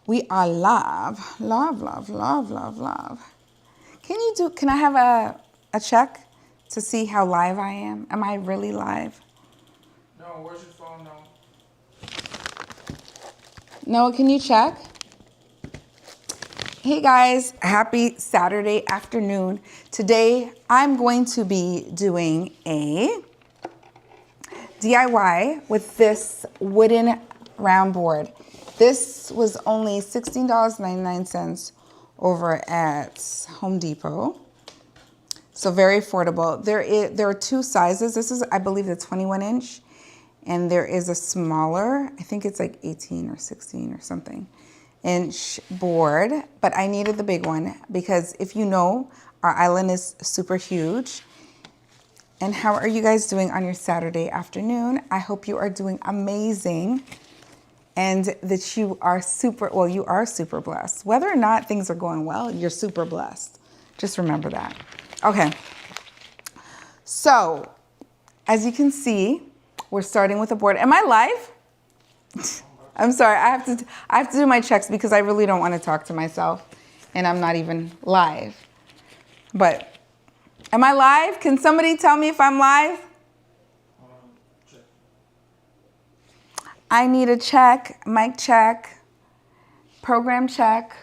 We are live. Love. Can I have a check to see how live I am? Am I really live? No, where's your phone now? Noah, can you check? Hey guys, happy Saturday afternoon. Today I'm going to be doing a DIY with this wooden round board. This was only $16.99 over at Home Depot. So very affordable. There are two sizes. This is, I believe, the 21 inch. And there is a smaller, I think it's like 18 or 16 or something, inch board. But I needed the big one because if you know, our island is super huge. And how are you guys doing on your Saturday afternoon? I hope you are doing amazing and that you are you are super blessed. Whether or not things are going well, you're super blessed. Just remember that. Okay. So, as you can see, we're starting with a board. Am I live? I'm sorry, I have to do my checks because I really don't want to talk to myself and I'm not even live. But am I live? Can somebody tell me if I'm live? I need a check, mic check, program check.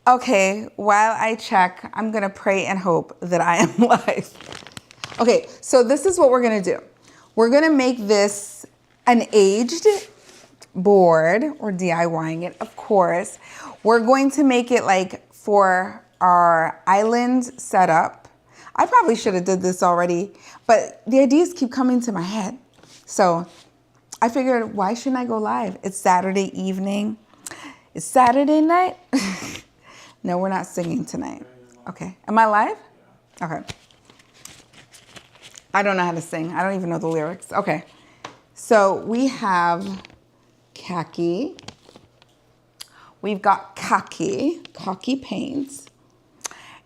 Okay, while I check, I'm gonna pray and hope that I am live. Okay, so this is what we're gonna do. We're gonna make this an aged board. We're DIYing it, of course. We're going to make it like for our island setup. I probably should have did this already, but the ideas keep coming to my head. So I figured, why shouldn't I go live? It's Saturday evening. It's Saturday night. No, we're not singing tonight. Okay, am I live? Okay. I don't know how to sing. I don't even know the lyrics. Okay, so we have khaki. We've got khaki paints.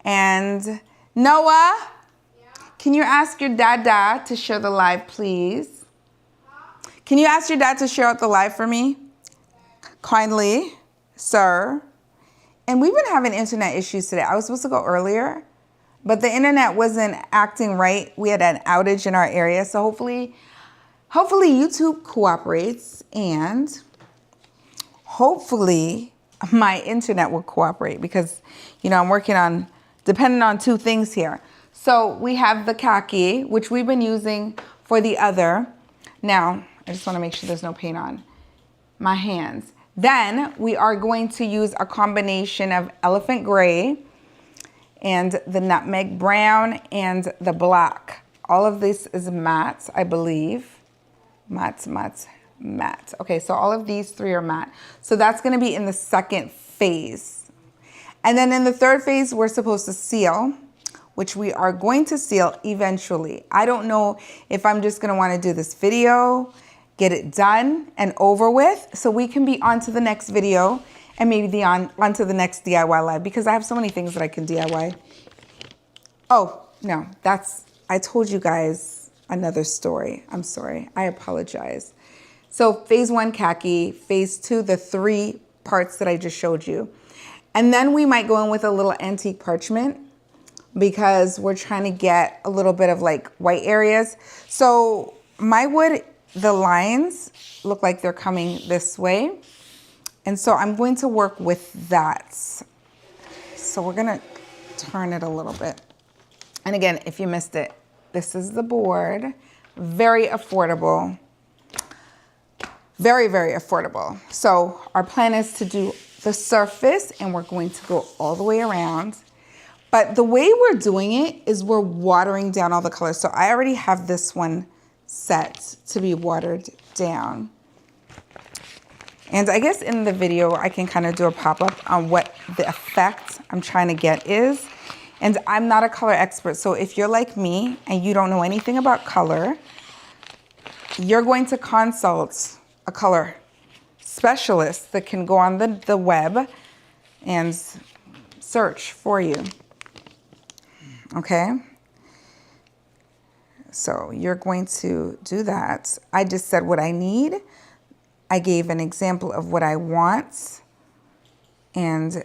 And Noah, can you ask your dada to share the live, please? Can you ask your dad to share out the live for me? Kindly, sir. And we've been having internet issues today. I was supposed to go earlier, but the internet wasn't acting right. We had an outage in our area. So hopefully YouTube cooperates and hopefully my internet will cooperate because, you know, I'm working on, depending on two things here. So we have the khaki, which we've been using for the other. Now, I just want to make sure there's no paint on my hands. Then we are going to use a combination of elephant gray and the nutmeg brown and the black. All of this is matte, I believe. Matte. Okay, so all of these three are matte. So that's going to be in the second phase. And then in the third phase, we're supposed to seal, which we are going to seal eventually. I don't know if I'm just going to want to do this video, get it done and over with so we can be on to the next video and maybe on to the next DIY live because I have so many things that I can DIY. Oh, no, I told you guys another story. I'm sorry, I apologize. So phase one, khaki, phase two, the three parts that I just showed you. And then we might go in with a little antique parchment because we're trying to get a little bit of like white areas. So my wood, the lines look like they're coming this way. And so I'm going to work with that. So we're gonna turn it a little bit. And again, if you missed it, this is the board. Very affordable. Very, very affordable. So our plan is to do the surface and we're going to go all the way around. But the way we're doing it is we're watering down all the colors. So I already have this one set to be watered down. And I guess in the video, I can kind of do a pop-up on what the effect I'm trying to get is. And I'm not a color expert. So if you're like me and you don't know anything about color, you're going to consult a color specialist that can go on the web and search for you. Okay? So you're going to do that. I just said what I need. I gave an example of what I want, and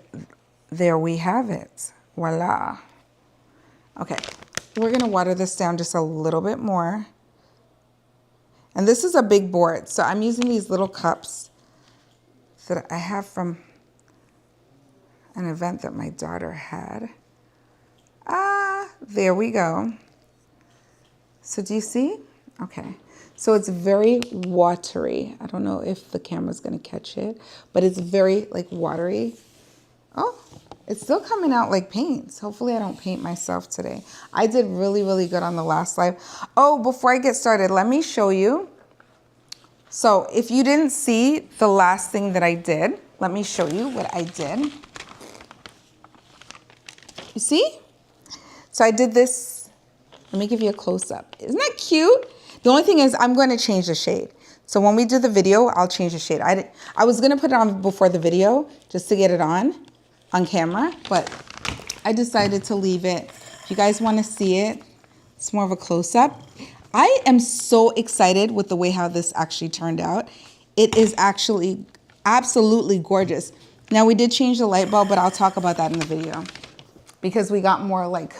there we have it. Voila. Okay, we're gonna water this down just a little bit more. And this is a big board, so I'm using these little cups that I have from an event that my daughter had. There we go. So do you see? Okay. So it's very watery. I don't know if the camera's gonna catch it, but it's very like watery. Oh, it's still coming out like paints. Hopefully I don't paint myself today. I did really, really good on the last live. Oh, before I get started, let me show you. So if you didn't see the last thing that I did, let me show you what I did. You see? So I did this. Let me give you a close-up. Isn't that cute? The only thing is I'm going to change the shade. So when we do the video, I'll change the shade. I was going to put it on before the video just to get it on camera, but I decided to leave it. If you guys want to see it, it's more of a close-up. I am so excited with the way how this actually turned out. It is actually absolutely gorgeous. Now we did change the light bulb, but I'll talk about that in the video because we got more like,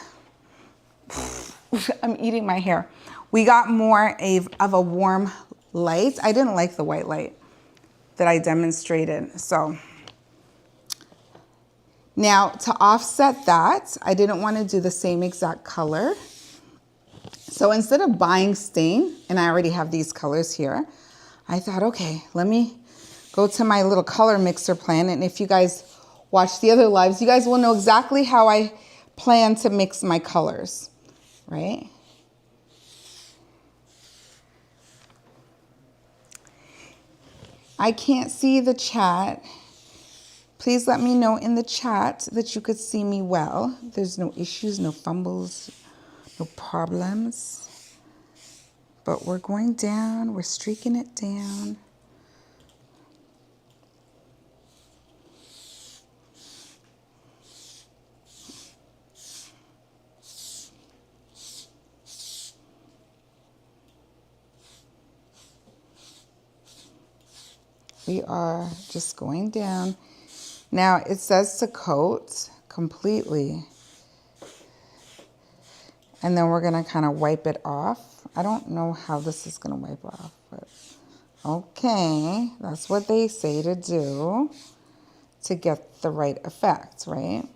I'm eating my hair. We got more of a warm light. I didn't like the white light that I demonstrated. So now to offset that, I didn't want to do the same exact color. So instead of buying stain, and I already have these colors here, I thought, okay, let me go to my little color mixer plan. And if you guys watch the other lives, you guys will know exactly how I plan to mix my colors, right? I can't see the chat. Please let me know in the chat that you could see me well. There's no issues, no fumbles, no problems. But we're going down, we're streaking it down. We are just going down. Now it says to coat completely. And then we're gonna kind of wipe it off. I don't know how this is gonna wipe off, but okay. That's what they say to do to get the right effect, right?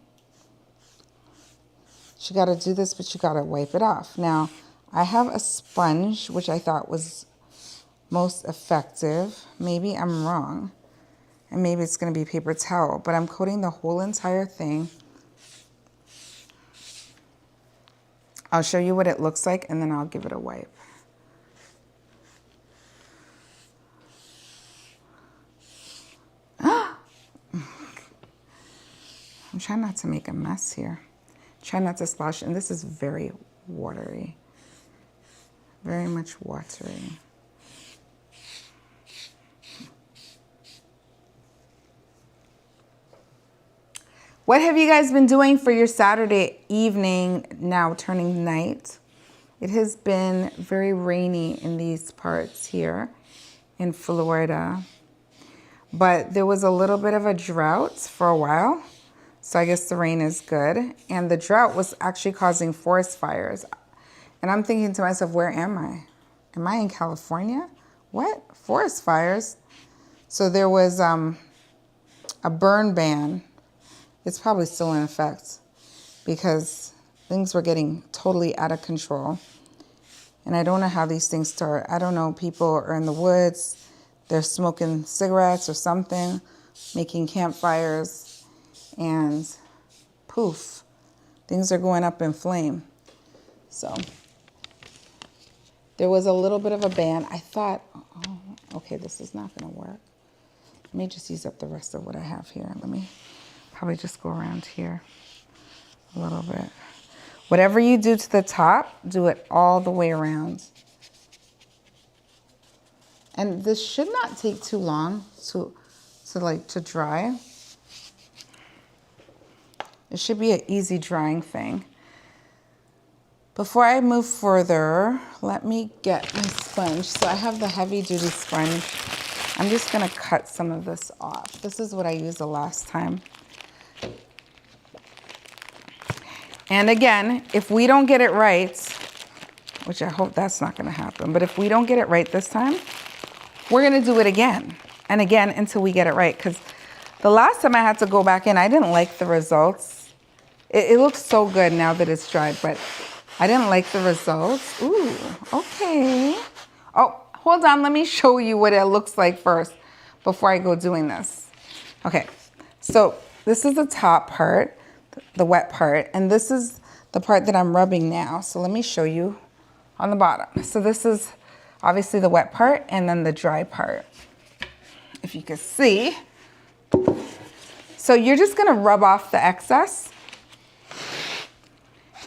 You gotta do this, but you gotta wipe it off. Now, I have a sponge, which I thought was most effective. Maybe I'm wrong. And maybe it's gonna be paper towel, but I'm coating the whole entire thing. I'll show you what it looks like and then I'll give it a wipe. I'm trying not to make a mess here. Try not to splash, and this is very watery. Very much watery. What have you guys been doing for your Saturday evening, now turning night? It has been very rainy in these parts here in Florida. But there was a little bit of a drought for a while. So I guess the rain is good. And the drought was actually causing forest fires. And I'm thinking to myself, where am I? Am I in California? What? Forest fires? So there was a burn ban. It's probably still in effect because things were getting totally out of control. And I don't know how these things start. I don't know, people are in the woods, they're smoking cigarettes or something, making campfires, and poof, things are going up in flame. So there was a little bit of a ban. I thought, oh, okay, this is not gonna work. Let me just use up the rest of what I have here. Let me probably just go around here a little bit. Whatever you do to the top, do it all the way around. And this should not take too long to dry. It should be an easy drying thing. Before I move further, let me get my sponge. So I have the heavy duty sponge. I'm just gonna cut some of this off. This is what I used the last time. And again, if we don't get it right, which I hope that's not gonna happen, but if we don't get it right this time, we're gonna do it again and again until we get it right. Because the last time I had to go back in, I didn't like the results. It looks so good now that it's dried, but I didn't like the results. Ooh, okay. Oh, hold on, let me show you what it looks like first before I go doing this. Okay, so this is the top part, the wet part, and this is the part that I'm rubbing now. So let me show you on the bottom. So this is obviously the wet part and then the dry part, if you can see. So you're just gonna rub off the excess.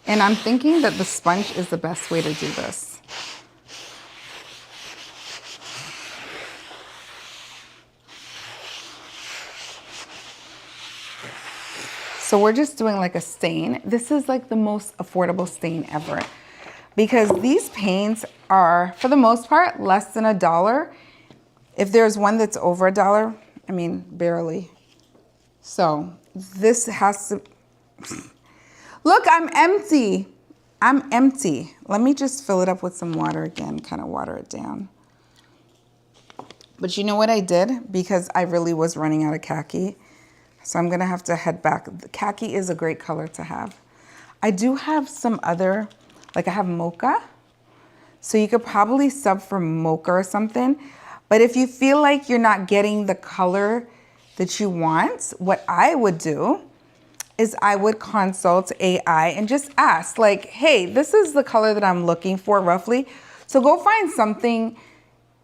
And I'm thinking that the sponge is the best way to do this. So we're just doing like a stain. This is like the most affordable stain ever because these paints are, for the most part, less than $1. If there's one that's over $1, I mean, barely. So this has to, look, I'm empty. I'm empty. Let me just fill it up with some water again, kind of water it down. But you know what I did? Because I really was running out of khaki. So I'm gonna have to head back. The khaki is a great color to have. I do have some other, like I have mocha. So you could probably sub for mocha or something. But if you feel like you're not getting the color that you want, what I would do is I would consult AI and just ask like, hey, this is the color that I'm looking for roughly. So go find something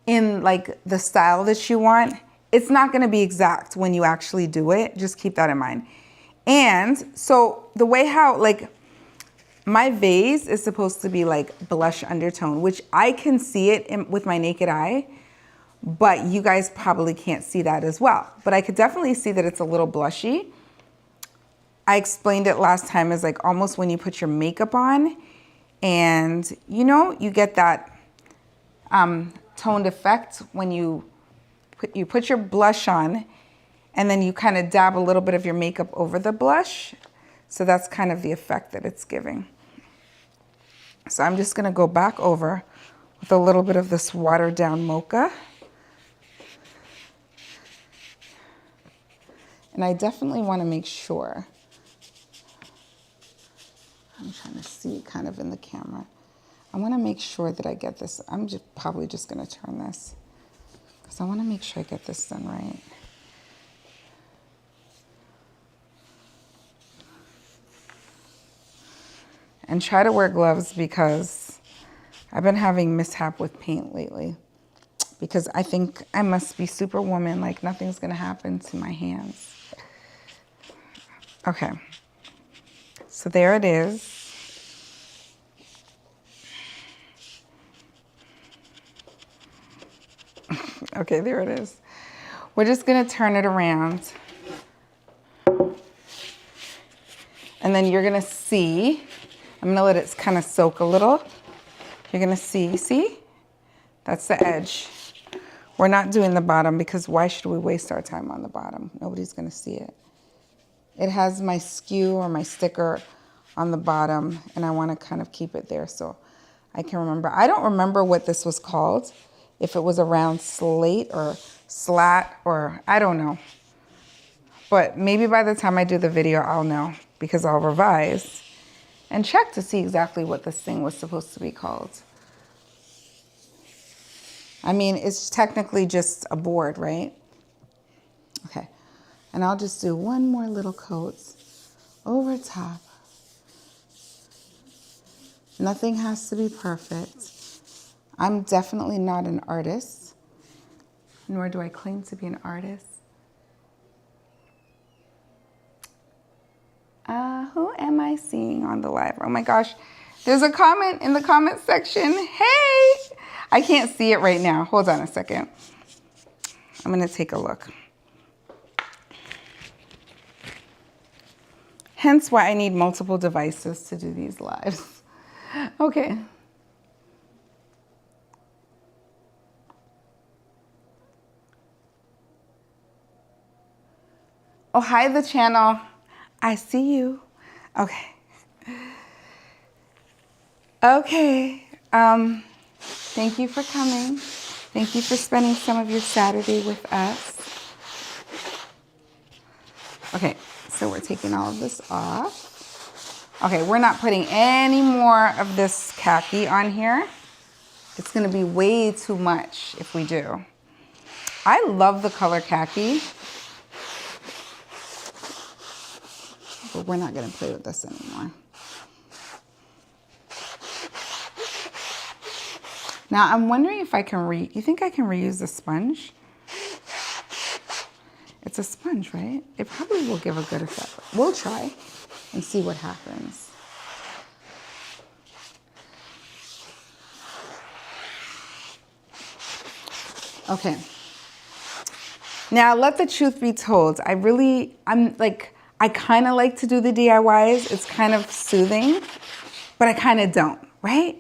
in like the style that you want. It's not gonna be exact when you actually do it. Just keep that in mind. And so the way how like my vase is supposed to be like blush undertone, which I can see it with my naked eye, but you guys probably can't see that as well. But I could definitely see that it's a little blushy. I explained it last time as like almost when you put your makeup on and you know, you get that toned effect when you put your blush on and then you kind of dab a little bit of your makeup over the blush. So that's kind of the effect that it's giving. So I'm just gonna go back over with a little bit of this watered down mocha. And I definitely wanna make sure, I'm trying to see kind of in the camera. I wanna make sure that I get this. I'm probably just gonna turn this because I wanna make sure I get this done right. And try to wear gloves because I've been having mishap with paint lately because I think I must be superwoman, like nothing's gonna happen to my hands. Okay, so there it is. Okay, there it is. We're just gonna turn it around. And then you're gonna see, I'm gonna let it kind of soak a little. You're gonna see? That's the edge. We're not doing the bottom because why should we waste our time on the bottom? Nobody's gonna see it. It has my SKU or my sticker on the bottom and I wanna kind of keep it there so I can remember. I don't remember what this was called, if it was a round slate or slat or I don't know. But maybe by the time I do the video, I'll know because I'll revise and check to see exactly what this thing was supposed to be called. I mean, it's technically just a board, right? Okay, and I'll just do one more little coat over top. Nothing has to be perfect. I'm definitely not an artist, nor do I claim to be an artist. Who am I seeing on the live? Oh my gosh, there's a comment in the comment section. Hey, I can't see it right now. Hold on a second. I'm gonna take a look. Hence why I need multiple devices to do these lives. Okay. Oh, hi, the channel. I see you. Okay. Okay. Thank you for coming. Thank you for spending some of your Saturday with us. Okay, so we're taking all of this off. Okay, we're not putting any more of this khaki on here. It's gonna be way too much if we do. I love the color khaki, but we're not gonna play with this anymore. Now I'm wondering if I can you think I can reuse the sponge? It's a sponge, right? It probably will give a good effect. We'll try and see what happens. Okay. Now, let the truth be told. I kind of like to do the DIYs. It's kind of soothing, but I kind of don't, right?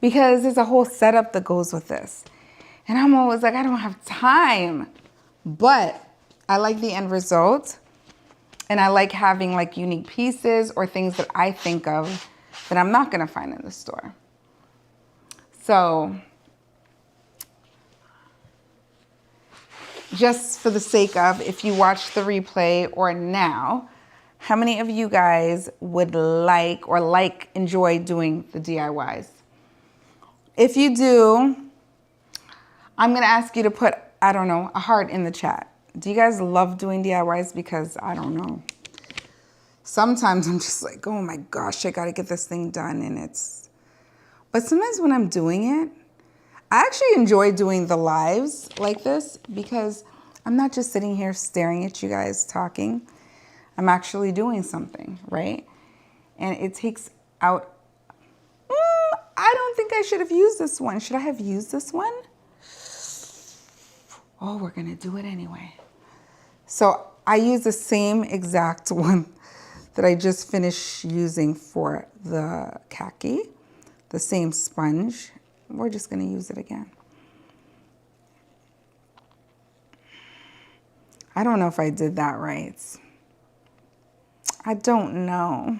Because there's a whole setup that goes with this. And I'm always like, I don't have time. But I like the end result. And I like having like unique pieces or things that I think of that I'm not going to find in the store. So just for the sake of, if you watch the replay or now, how many of you guys would enjoy doing the DIYs? If you do, I'm gonna ask you to put, I don't know, a heart in the chat. Do you guys love doing DIYs? Because I don't know. Sometimes I'm just like, oh my gosh, I gotta get this thing done, but sometimes when I'm doing it, I actually enjoy doing the lives like this because I'm not just sitting here staring at you guys talking. I'm actually doing something, right? And it takes out, I don't think I should have used this one. Should I have used this one? Oh, we're gonna do it anyway. So I use the same exact one that I just finished using for the khaki, the same sponge. We're just gonna use it again. I don't know if I did that right. I don't know.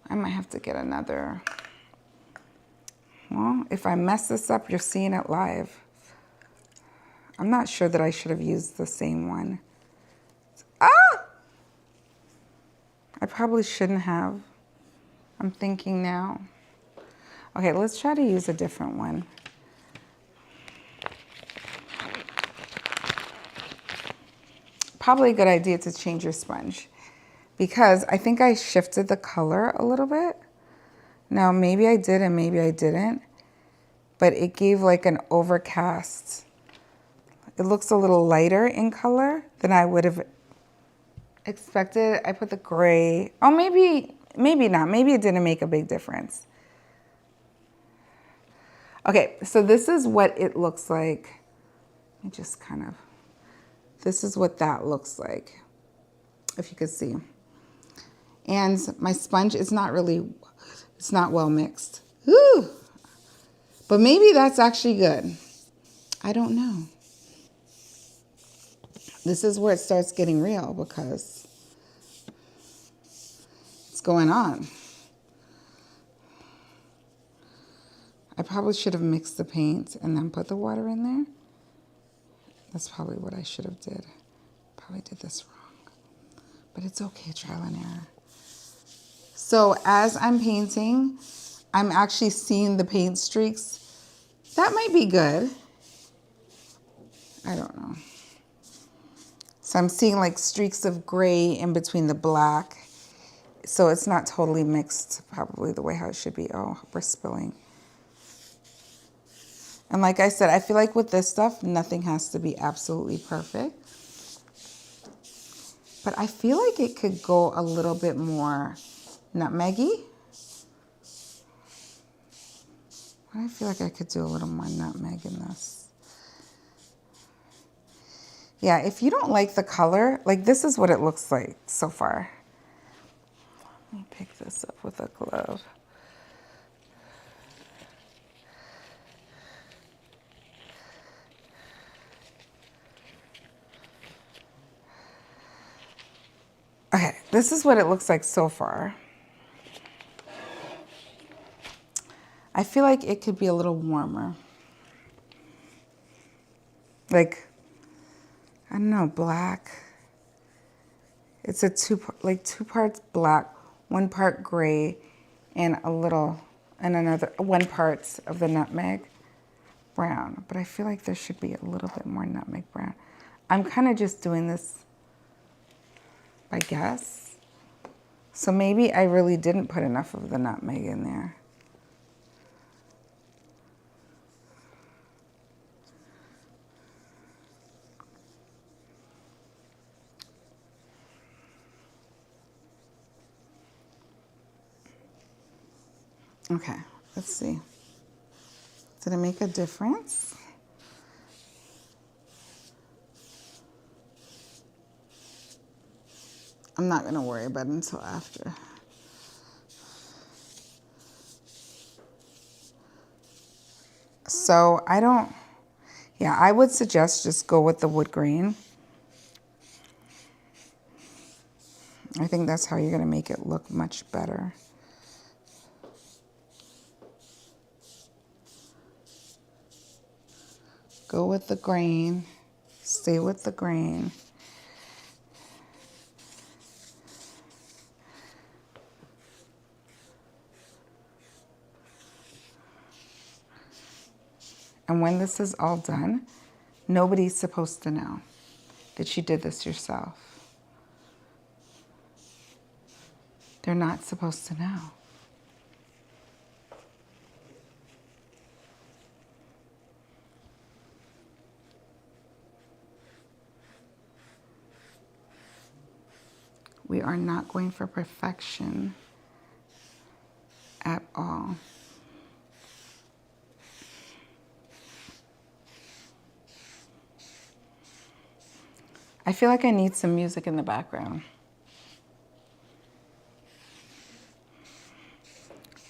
I might have to get another. Well, if I mess this up, you're seeing it live. I'm not sure that I should have used the same one. Ah! I probably shouldn't have. I'm thinking now. Okay, let's try to use a different one. Probably a good idea to change your sponge because I think I shifted the color a little bit. Now, maybe I did and maybe I didn't, but it gave like an overcast. It looks a little lighter in color than I would have expected. I put the gray. Oh, maybe not. Maybe it didn't make a big difference. Okay, so this is what it looks like. Let me just kind of, this is what that looks like, if you could see. And my sponge is not really, it's not well mixed. Ooh. But maybe that's actually good. I don't know. This is where it starts getting real because it's going on. I probably should have mixed the paint and then put the water in there. That's probably what I should have did. Probably did this wrong. But it's okay, trial and error. So as I'm painting, I'm actually seeing the paint streaks. That might be good. I don't know. So I'm seeing like streaks of gray in between the black. So it's not totally mixed, probably the way how it should be. Oh, we're spilling. And like I said, I feel like with this stuff, nothing has to be absolutely perfect. But I feel like it could go a little bit more nutmeggy. I feel like I could do a little more nutmeg in this. Yeah, if you don't like the color, like this is what it looks like so far. Let me pick this up with a glove. Okay, this is what it looks like so far. I feel like it could be a little warmer. Like, I don't know, black. It's a two parts black, 1 part gray, and another 1 part of the nutmeg brown. But I feel like there should be a little bit more nutmeg brown. I'm kind of just doing this by guess. So maybe I really didn't put enough of the nutmeg in there. Okay, let's see. Did it make a difference? I'm not gonna worry about it until after. So I would suggest just go with the wood grain. I think that's how you're gonna make it look much better. Go with the grain, stay with the grain. And when this is all done, nobody's supposed to know that you did this yourself. They're not supposed to know. We are not going for perfection at all. I feel like I need some music in the background.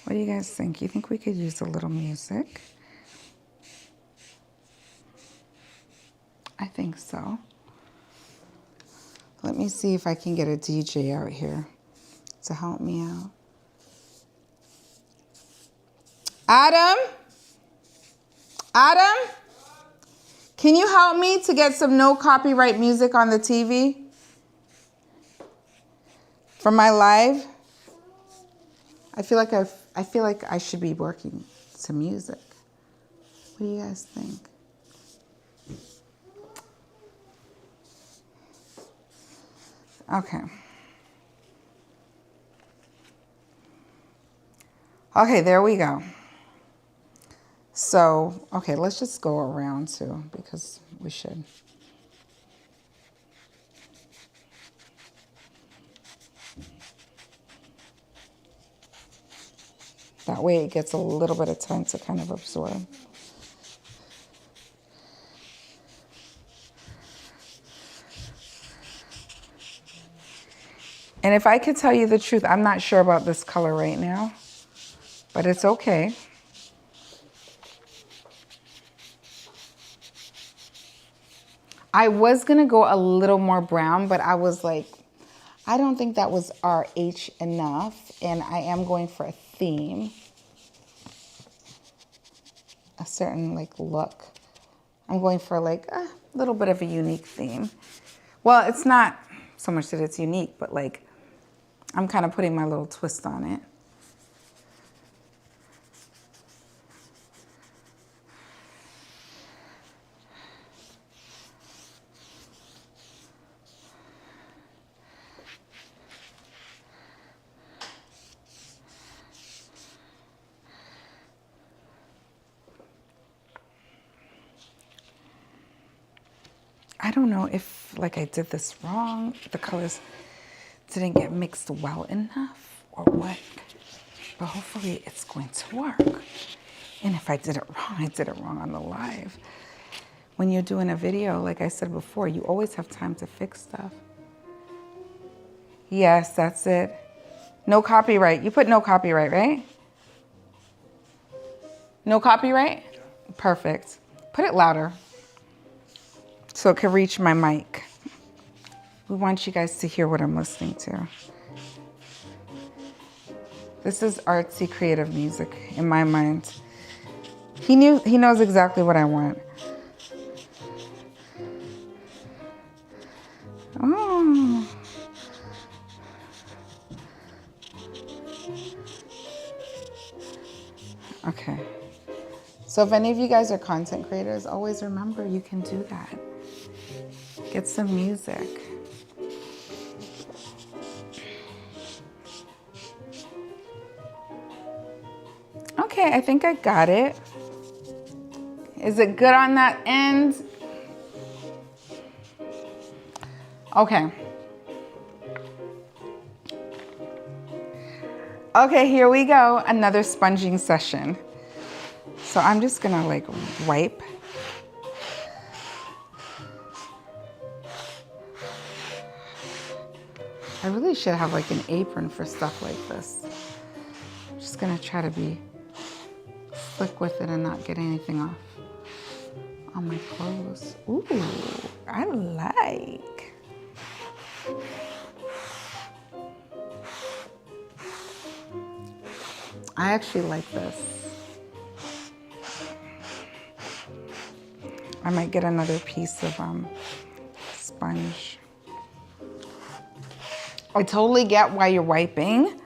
What do you guys think? You think we could use a little music? I think so. Let me see if I can get a DJ out here to help me out. Adam? Adam? Can you help me to get some no copyright music on the TV? For my live? I feel like I should be working to music. What do you guys think? Okay. Okay, there we go. So, okay, let's just go around too, because we should. That way it gets a little bit of time to kind of absorb. And if I could tell you the truth, I'm not sure about this color right now, but it's okay. I was gonna go a little more brown, but I was like, I don't think that was RH enough, and I am going for a theme, a certain like look. I'm going for like a little bit of a unique theme. Well, it's not so much that it's unique, but like I'm kind of putting my little twist on it. I don't know if like I did this wrong, the colors didn't get mixed well enough or what, but hopefully it's going to work. And if I did it wrong, I did it wrong on the live. When you're doing a video, like I said before, you always have time to fix stuff. Yes, that's it. No copyright. You put no copyright, right? No copyright? Perfect. Put it louder so it can reach my mic. we want you guys to hear what I'm listening to. This is artsy, creative music in my mind. He knows exactly what I want. Oh. Okay. So if any of you guys are content creators, always remember you can do that. Get some music. Okay, I think I got it. Is it good on that end? Okay. Okay, here we go. Another sponging session. So I'm just gonna like wipe. I really should have like an apron for stuff like this. I'm just gonna try to be slick with it and not get anything off on my clothes. Ooh, I like. I actually like this. I might get another piece of sponge. I totally get why you're wiping,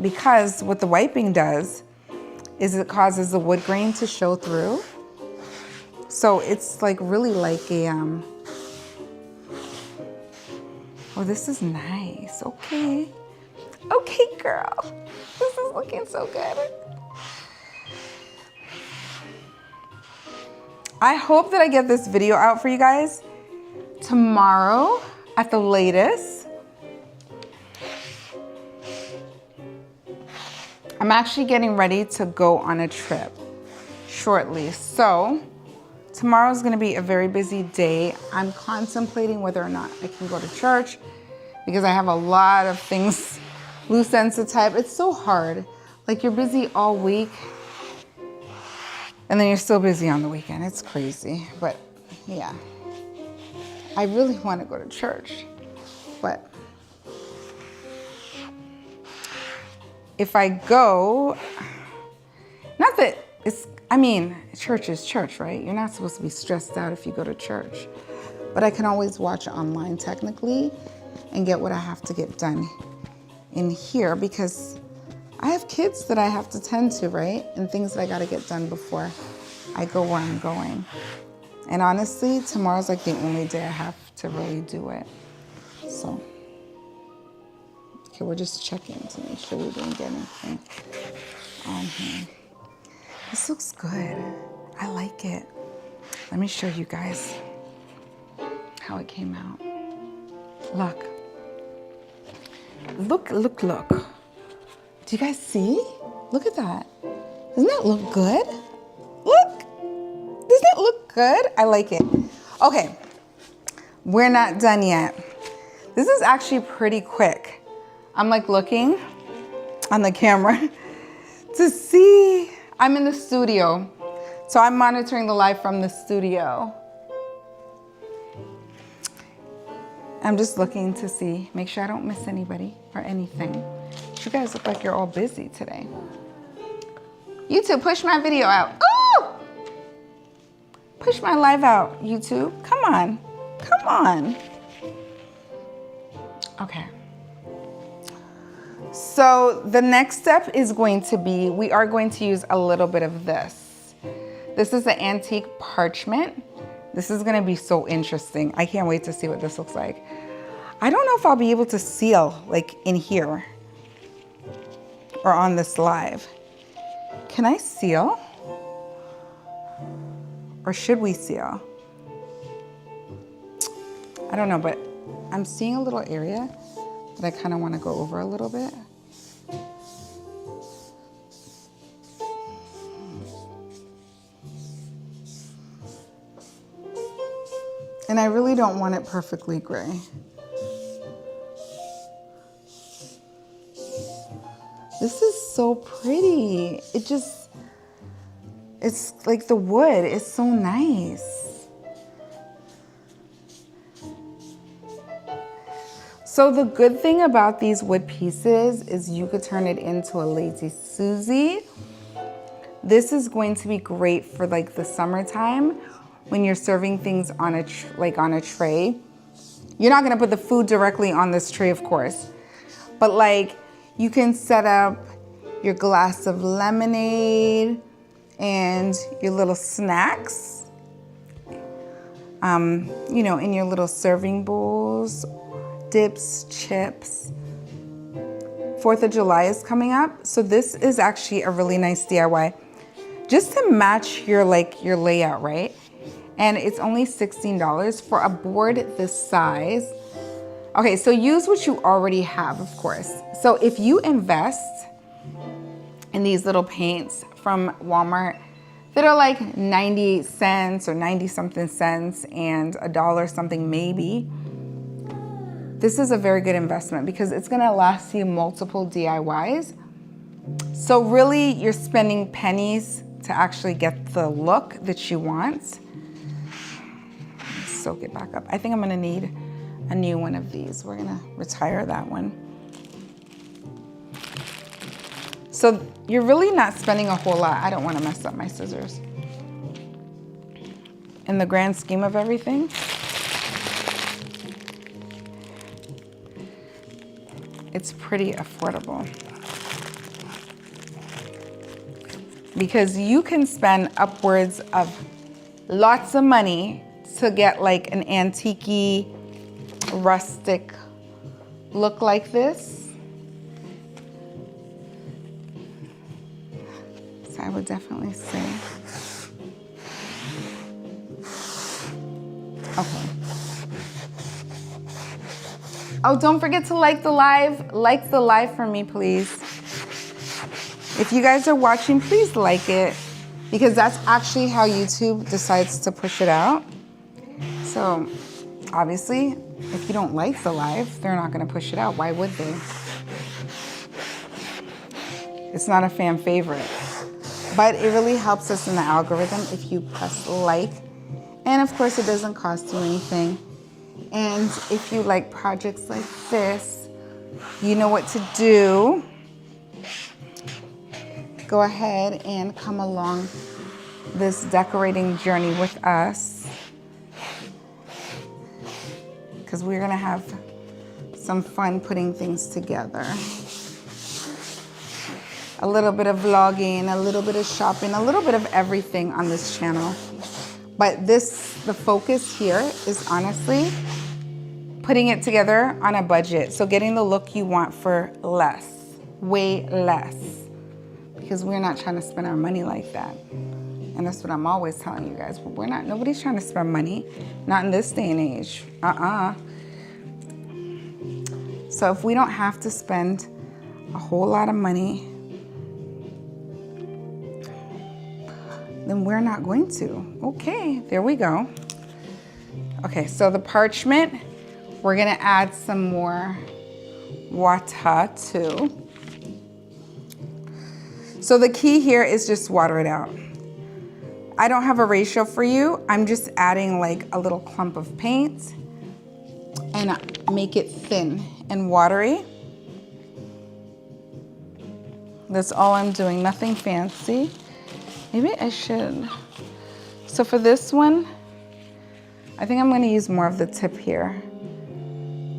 because what the wiping does is it causes the wood grain to show through. So it's like really like a, oh, this is nice, okay. Okay, girl, this is looking so good. I hope that I get this video out for you guys tomorrow at the latest. I'm actually getting ready to go on a trip shortly. So tomorrow's gonna be a very busy day. I'm contemplating whether or not I can go to church because I have a lot of things, loose ends to tie up. It's so hard. Like you're busy all week and then you're still busy on the weekend. It's crazy, but yeah. I really wanna go to church, but if I go, not that it's, I mean, church is church, right? You're not supposed to be stressed out if you go to church, but I can always watch online technically and get what I have to get done in here because I have kids that I have to tend to, right? And things that I gotta get done before I go where I'm going. And honestly, tomorrow's like the only day I have to really do it. So, okay, we're just checking to make sure we didn't get anything on here. This looks good. I like it. Let me show you guys how it came out. Look. Look, look, look. Do you guys see? Look at that. Doesn't that look good? Look. Doesn't it look good? I like it. Okay, we're not done yet. This is actually pretty quick. I'm like looking on the camera to see. I'm in the studio, so I'm monitoring the live from the studio. I'm just looking to see, make sure I don't miss anybody or anything. You guys look like you're all busy today. YouTube, push my video out. Oh! Push my live out, YouTube. Come on, come on. Okay. So the next step is going to be, we are going to use a little bit of this. This is the antique parchment. This is gonna be so interesting. I can't wait to see what this looks like. I don't know if I'll be able to seal like in here or on this live. Can I seal? Or should we seal? I don't know, but I'm seeing a little area that I kind of want to go over a little bit. And I really don't want it perfectly gray. This is so pretty. It's like the wood is so nice. So the good thing about these wood pieces is you could turn it into a Lazy Susie. This is going to be great for like the summertime when you're serving things on a tray. You're not gonna put the food directly on this tray, of course, but like you can set up your glass of lemonade and your little snacks, you know, in your little serving bowls, dips, chips. 4th of July is coming up, so this is actually a really nice DIY just to match your layout, right? And it's only $16 for a board this size. Okay, so use what you already have, of course. So if you invest in these little paints from Walmart that are like 98 cents or 90 something cents and $1 something maybe, this is a very good investment because it's gonna last you multiple DIYs. So really you're spending pennies to actually get the look that you want. Soak it back up. I think I'm gonna need a new one of these. We're gonna retire that one. So you're really not spending a whole lot. I don't wanna mess up my scissors. In the grand scheme of everything, it's pretty affordable. Because you can spend upwards of lots of money to get like an antique-y, rustic look like this. So I would definitely say, okay. Oh, don't forget to like the live. Like the live for me, please. If you guys are watching, please like it because that's actually how YouTube decides to push it out. So obviously, if you don't like the live, they're not gonna push it out. Why would they? It's not a fan favorite. But it really helps us in the algorithm if you press like. And of course, it doesn't cost you anything. And if you like projects like this, you know what to do. Go ahead and come along this decorating journey with us, because we're gonna have some fun putting things together. A little bit of vlogging, a little bit of shopping, a little bit of everything on this channel. But the focus here is honestly putting it together on a budget. So getting the look you want for less, way less. Because we're not trying to spend our money like that. And that's what I'm always telling you guys. Nobody's trying to spend money. Not in this day and age. So if we don't have to spend a whole lot of money, then we're not going to. Okay, there we go. Okay, so the parchment, we're gonna add some more water too. So the key here is just water it out. I don't have a ratio for you. I'm just adding like a little clump of paint and make it thin and watery. That's all I'm doing, nothing fancy. Maybe I should. So for this one, I think I'm gonna use more of the tip here.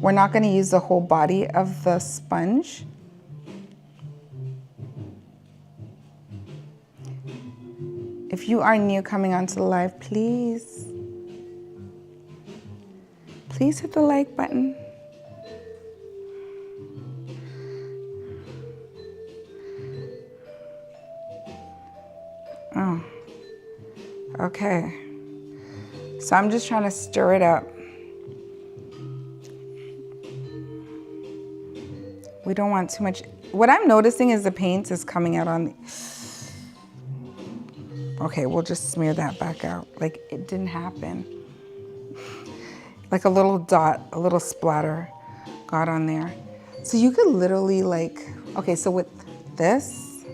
We're not gonna use the whole body of the sponge. If you are new coming onto the live, please hit the like button. Oh, okay. So I'm just trying to stir it up. We don't want too much. What I'm noticing is the paint is coming out on the... Okay, we'll just smear that back out. Like it didn't happen. Like a little dot, a little splatter got on there. So you could literally like, okay, so with this,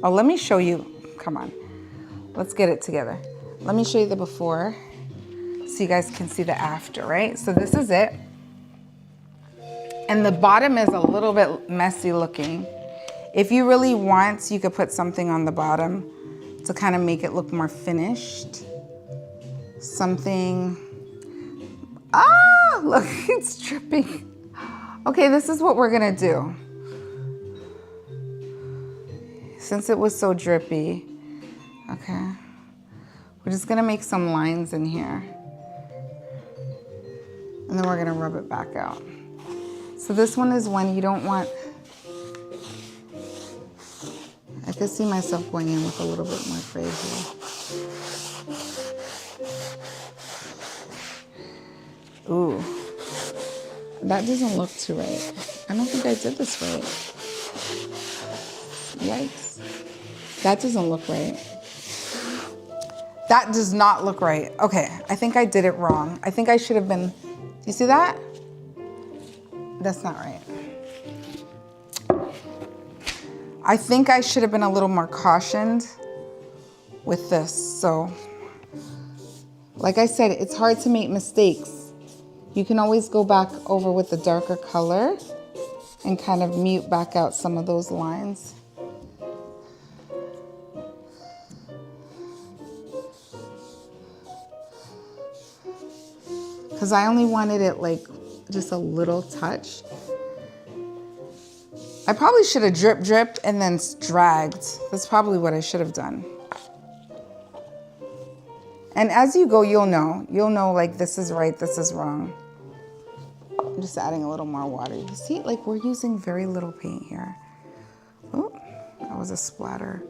oh, let me show you, come on. Let's get it together. Let me show you the before so you guys can see the after, right? So this is it. And the bottom is a little bit messy looking. If you really want, you could put something on the bottom to kind of make it look more finished. Something, look, it's dripping. Okay, this is what we're gonna do. Since it was so drippy, okay, we're just gonna make some lines in here. And then we're gonna rub it back out. So this one is when you don't want, I could see myself going in with a little bit more gray here. Ooh, that doesn't look too right. I don't think I did this right. Yikes. That doesn't look right. That does not look right. Okay, I think I did it wrong. I think I should have been, you see that? That's not right. I think I should have been a little more cautioned with this. So, like I said, it's hard to make mistakes. You can always go back over with the darker color and kind of mute back out some of those lines. Because I only wanted it like just a little touch. I probably should have dripped and then dragged. That's probably what I should have done. And as you go, you'll know. You'll know like this is right, this is wrong. I'm just adding a little more water. You see, like we're using very little paint here. Oh, that was a splatter.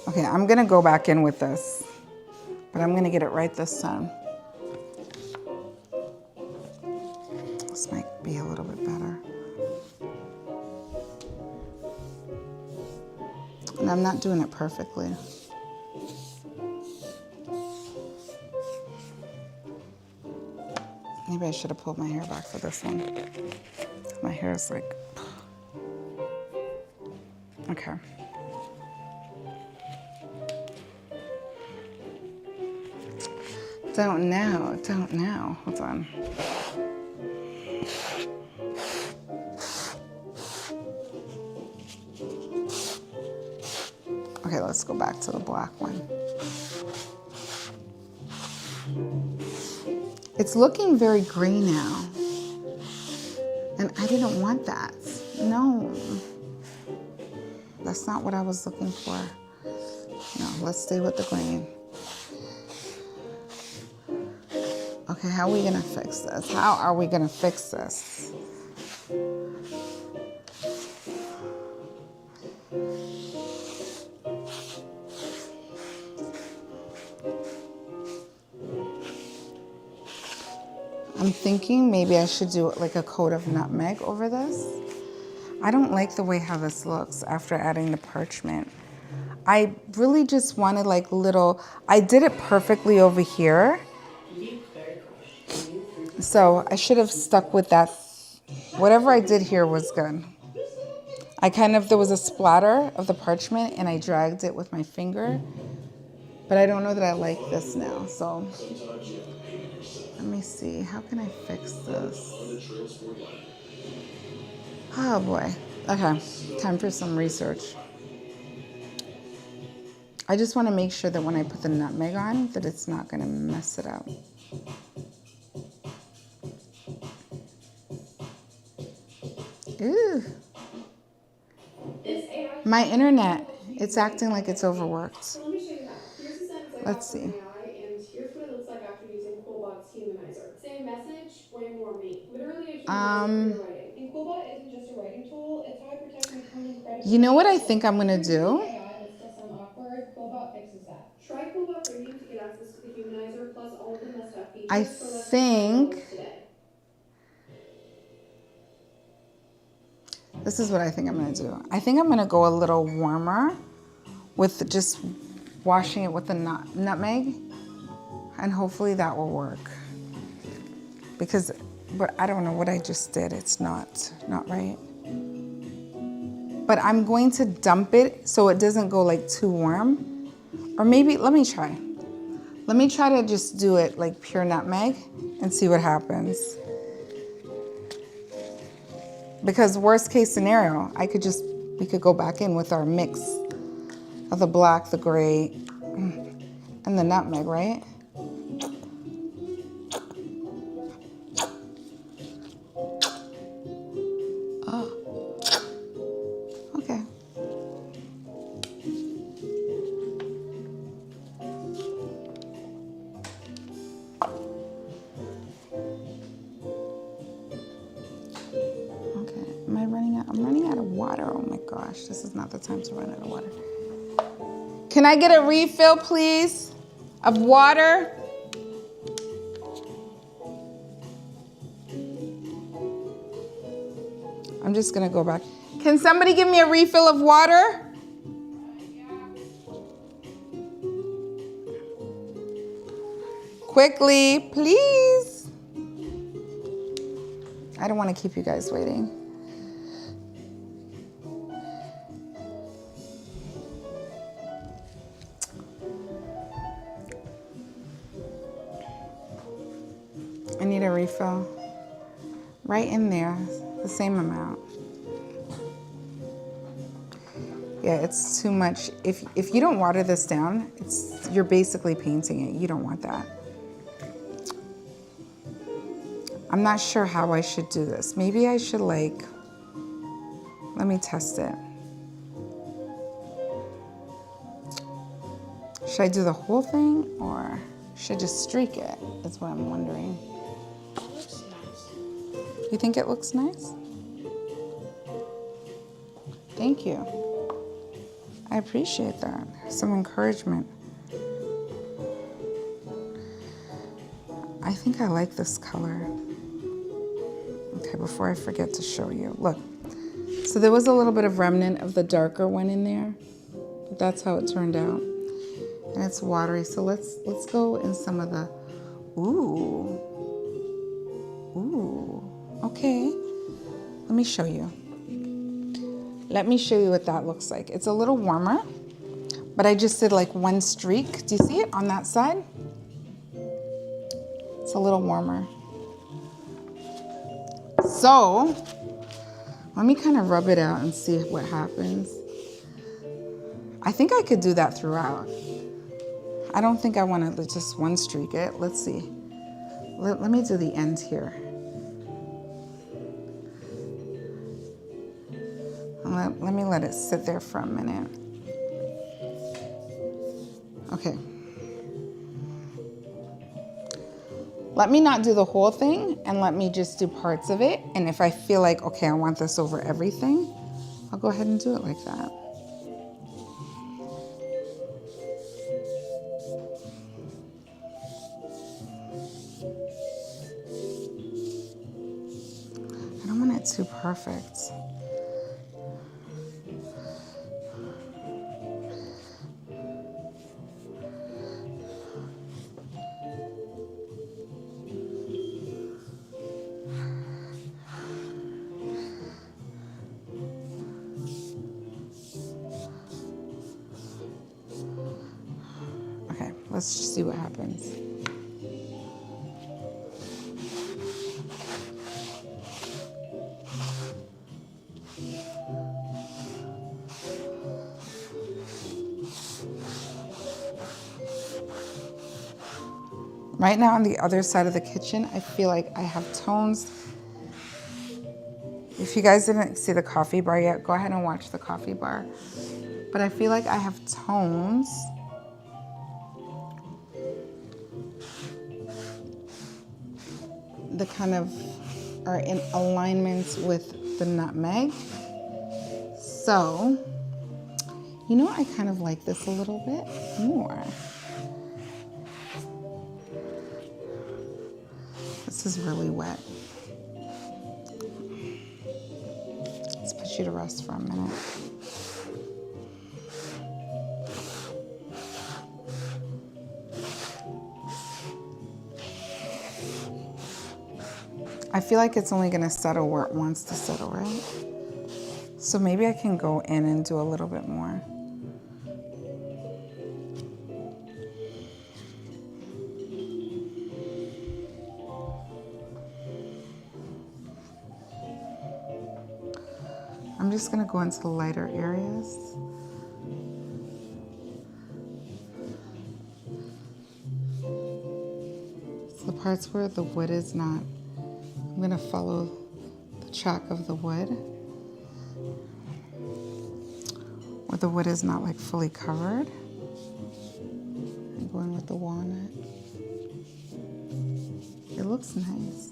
Okay, I'm gonna go back in with this, but I'm gonna get it right this time. This might be a little bit better. And I'm not doing it perfectly. Maybe I should have pulled my hair back for this one. My hair is like, okay. Don't know. Hold on. Okay, let's go back to the black one. It's looking very gray now. And I didn't want that. No. That's not what I was looking for. No, let's stay with the green. Okay, how are we gonna fix this? How are we gonna fix this? I'm thinking maybe I should do like a coat of nutmeg over this. I don't like the way how this looks after adding the parchment. I really just wanted like little, I did it perfectly over here. So I should have stuck with that. Whatever I did here was good. There was a splatter of the parchment and I dragged it with my finger. But I don't know that I like this now. So let me see. How can I fix this? Oh boy. Okay. Time for some research. I just want to make sure that when I put the nutmeg on, that it's not going to mess it up. Ooh. My internet, it's acting like it's overworked. So let me show you that. Here's a sentence I Let's got from see. AI, and here's what it looks like after using Quillbot's humanizer. Same message, way more me. Literally a humanizer for your writing. And Quillbot isn't just a writing tool, it's how I protect my tone and credit. You know what I think I'm gonna do? AI that still sound awkward. Quillbot fixes that. Try Quillbot Premium to get access to the humanizer plus all of the must-have features. I think this is what I think I'm gonna do. I think I'm gonna go a little warmer with just washing it with the nutmeg And hopefully that will work. Because, but I don't know what I just did. It's not right. But I'm going to dump it so it doesn't go like too warm. Or maybe, let me try. Let me try to just do it like pure nutmeg and see what happens. Because worst case scenario, we could go back in with our mix of the black, the gray, and the nutmeg, right? Oh, okay. Okay, am I running out? I'm running out of water. Oh my gosh, this is not the time to run out of water. Can I get a refill, please, of water? I'm just gonna go back. Can somebody give me a refill of water? Quickly, please. I don't want to keep you guys waiting. I need a refill. Right in there, the same amount. Yeah, it's too much. If you don't water this down, you're basically painting it. You don't want that. I'm not sure how I should do this. Maybe I should let me test it. Should I do the whole thing or should I just streak it? That's what I'm wondering. It looks nice. You think it looks nice? Thank you. I appreciate that. Some encouragement. I think I like this color. Okay, before I forget to show you. Look, so there was a little bit of remnant of the darker one in there. But that's how it turned out. And it's watery, so let's go in some of the, ooh, okay. Let me show you. Let me show you what that looks like. It's a little warmer, but I just did like one streak. Do you see it on that side? It's a little warmer. So, let me kind of rub it out and see what happens. I think I could do that throughout. I don't think I want to just one streak it. Let's see. Let me do the end here. Let me let it sit there for a minute. Okay. Let me not do the whole thing and let me just do parts of it. And if I feel like, okay, I want this over everything, I'll go ahead and do it like that. I don't want it too perfect. Let's just see what happens. Right now on the other side of the kitchen, I feel like I have tones. If you guys didn't see the coffee bar yet, go ahead and watch the coffee bar. But I feel like I have tones that kind of are in alignment with the nutmeg. So, you know, I kind of like this a little bit more. This is really wet. Let's put you to rest for a minute. I feel like it's only gonna settle where it wants to settle, right? So maybe I can go in and do a little bit more. I'm just gonna go into the lighter areas. So the parts where the wood is not, I'm gonna follow the track of the wood. Where the wood is not like fully covered. I'm going with the walnut. It looks nice.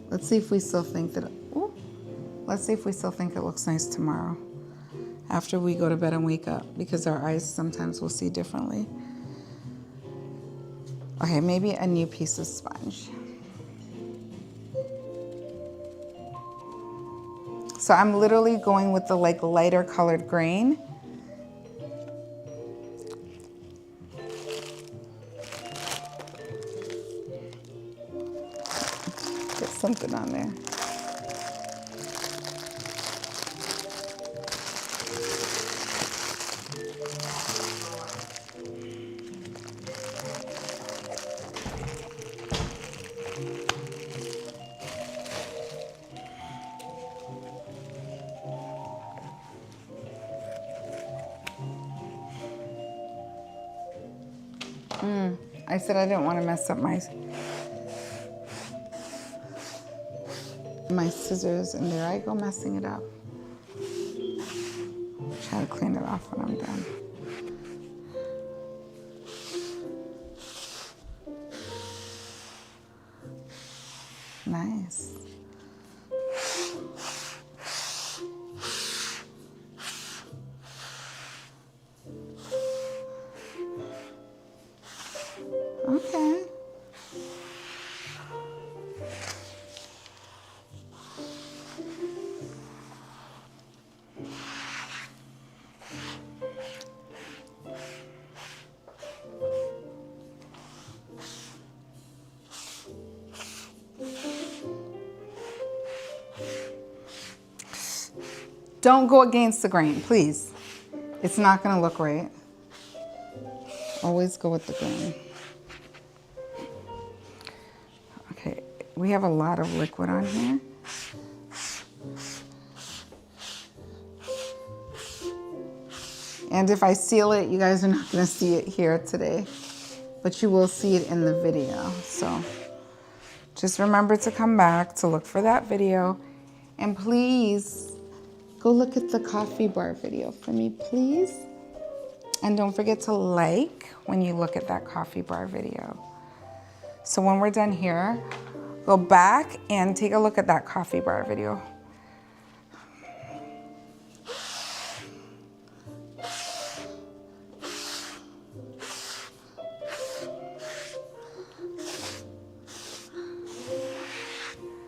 Let's see if we still think that, ooh, let's see if we still think it looks nice tomorrow after we go to bed and wake up, because our eyes sometimes will see differently. Okay, maybe a new piece of sponge. So I'm literally going with the like lighter colored grain. Get something on there. I said I didn't want to mess up my scissors, and there I go messing it up. Try to clean it off when I'm done. Nice. Okay. Don't go against the grain, please. It's not gonna look right. Always go with the grain. Okay, we have a lot of liquid on here. And if I seal it, you guys are not gonna see it here today, but you will see it in the video. So just remember to come back to look for that video. And please go look at the coffee bar video for me, please. And don't forget to like when you look at that coffee bar video. So when we're done here, go back and take a look at that coffee bar video.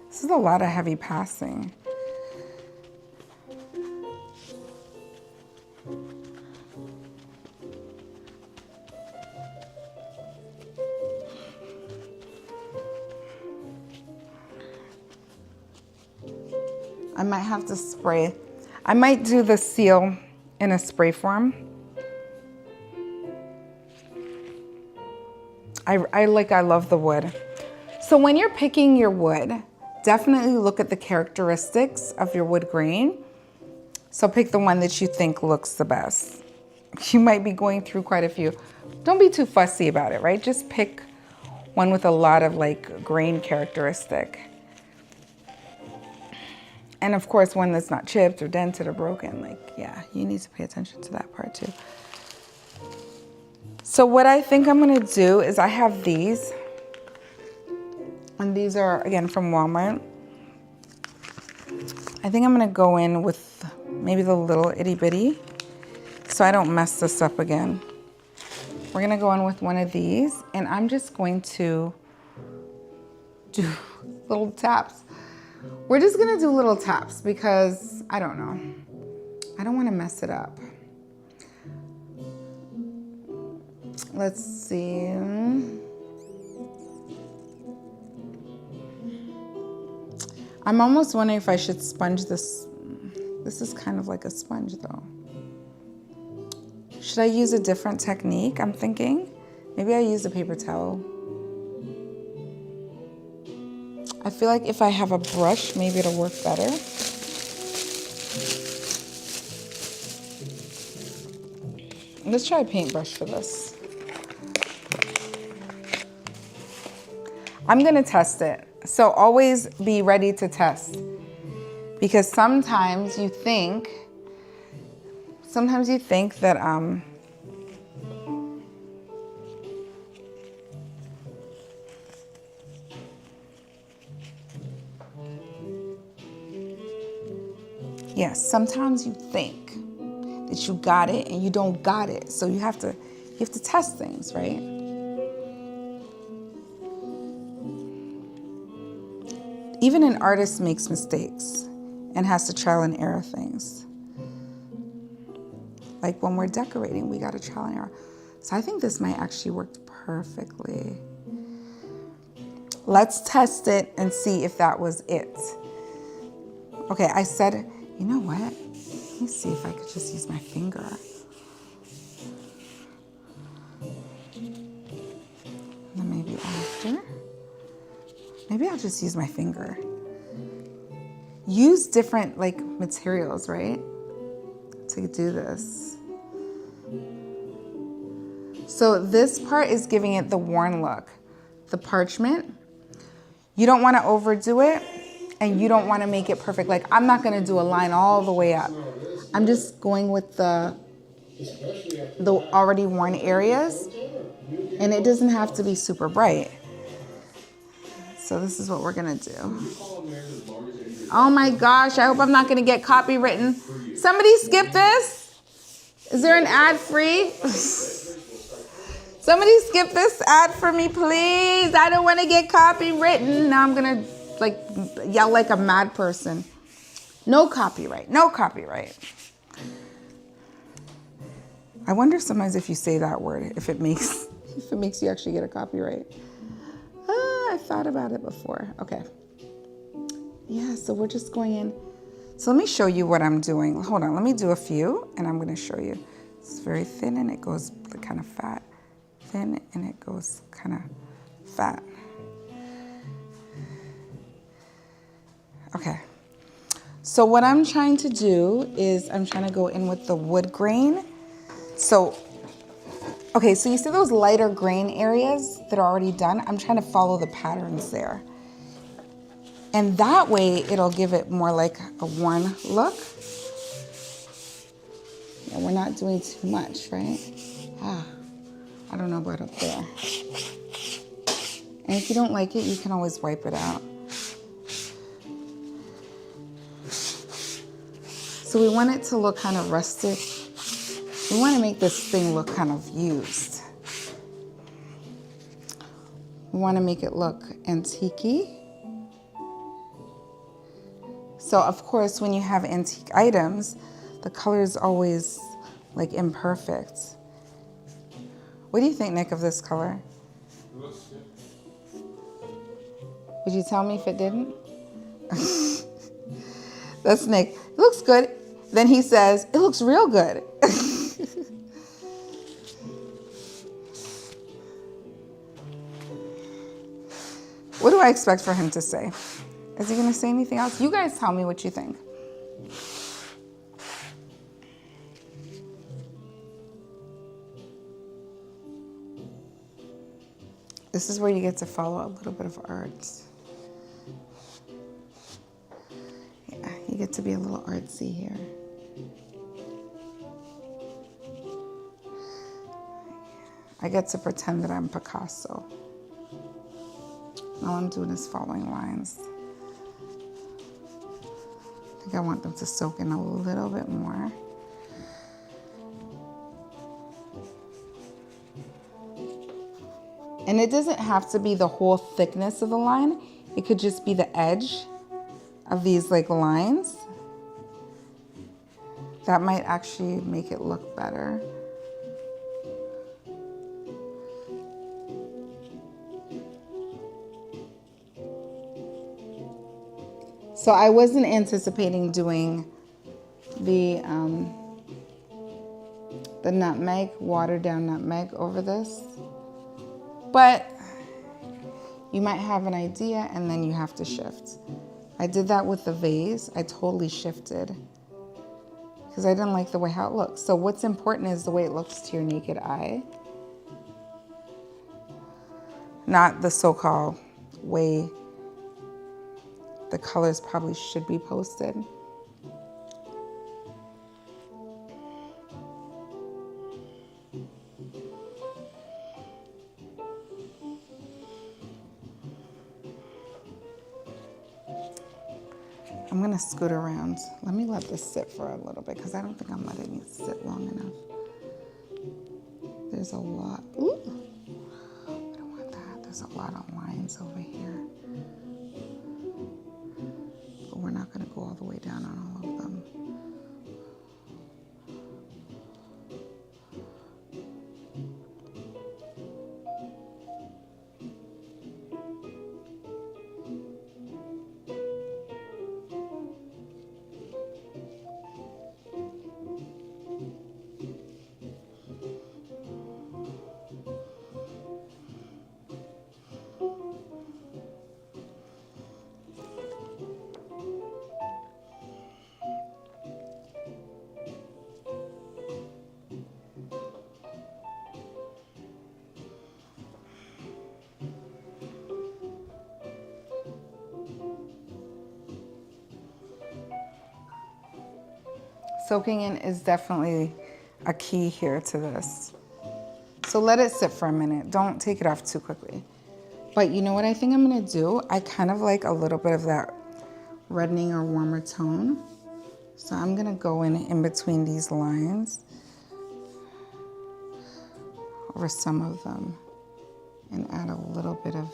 This is a lot of heavy passing. I might have to spray. I might do the seal in a spray form. I love the wood. So when you're picking your wood, definitely look at the characteristics of your wood grain. So pick the one that you think looks the best. You might be going through quite a few. Don't be too fussy about it, right? Just pick one with a lot of like grain characteristic. And of course, one that's not chipped or dented or broken, like, yeah, you need to pay attention to that part too. So what I think I'm gonna do is I have these, and these are, again, from Walmart. I think I'm gonna go in with maybe the little itty bitty, so I don't mess this up again. We're gonna go in with one of these, and I'm just going to do little taps. We're just gonna do little taps because, I don't know, I don't wanna mess it up. Let's see. I'm almost wondering if I should sponge this. This is kind of like a sponge though. Should I use a different technique? I'm thinking. Maybe I use a paper towel. I feel like if I have a brush, maybe it'll work better. Let's try a paintbrush for this. I'm gonna test it. So always be ready to test. Because sometimes you think that yes, sometimes you think that you got it and you don't got it. So you have to test things, right? Even an artist makes mistakes and has to trial and error things. Like when we're decorating, we got to trial and error. So I think this might actually work perfectly. Let's test it and see if that was it. Okay, I said, you know what? Let me see if I could just use my finger. And then maybe after. Maybe I'll just use my finger. Use different like materials, right? To do this. So this part is giving it the worn look. The parchment. You don't want to overdo it and you don't want to make it perfect. Like I'm not going to do a line all the way up. I'm just going with the already worn areas, and it doesn't have to be super bright. So this is what we're gonna do. Oh my gosh, I hope I'm not gonna get copywritten. Somebody skip this. Is there an ad free? Somebody skip this ad for me, please. I don't wanna get copywritten. Now I'm gonna like yell like a mad person. No copyright, no copyright. I wonder sometimes if you say that word, if it makes you actually get a copyright. I thought about it before. Okay. Yeah, so we're just going in. So let me show you what I'm doing. Hold on, let me do a few and I'm gonna show you. It's very thin and it goes kind of fat. Thin and it goes kind of fat. Okay. So what I'm trying to do is I'm trying to go in with the wood grain. So, okay, so you see those lighter grain areas that are already done? I'm trying to follow the patterns there. And that way it'll give it more like a worn look. Yeah, we're not doing too much, right? I don't know about up there. And if you don't like it, you can always wipe it out. So we want it to look kind of rustic. We want to make this thing look kind of used. We want to make it look antique-y. So of course, when you have antique items, the color is always like imperfect. What do you think, Nick, of this color? It looks good. Would you tell me if it didn't? That's Nick. It looks good. Then he says, it looks real good. What do I expect for him to say? Is he going to say anything else? You guys tell me what you think. This is where you get to follow a little bit of art. Yeah, you get to be a little artsy here. I get to pretend that I'm Picasso. All I'm doing is following lines. I think I want them to soak in a little bit more. And it doesn't have to be the whole thickness of the line. It could just be the edge of these like lines. That might actually make it look better. So I wasn't anticipating doing the nutmeg, watered down nutmeg over this. But you might have an idea and then you have to shift. I did that with the vase. I totally shifted because I didn't like the way how it looks. So what's important is the way it looks to your naked eye, not the so-called way the colors probably should be posted. I'm gonna scoot around. Let me let this sit for a little bit because I don't think I'm letting it sit long enough. There's a lot. Ooh, I don't want that. There's a lot of lines over here. But we're not gonna go all the way down on all of them. Soaking in is definitely a key here to this. So let it sit for a minute. Don't take it off too quickly. But you know what I think I'm gonna do? I kind of like a little bit of that reddening or warmer tone. So I'm gonna go in between these lines over some of them and add a little bit of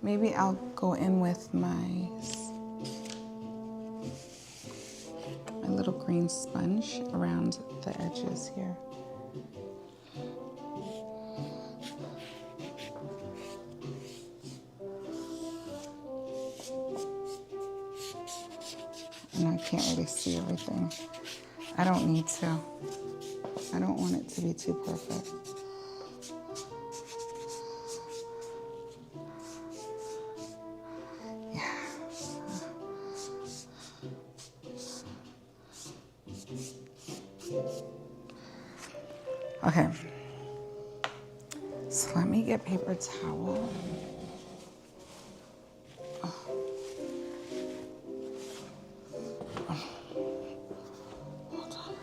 maybe I'll go in with my little green sponge around the edges here. And I can't really see everything. I don't need to. I don't want it to be too perfect. Okay, so let me get paper towel. Hold on.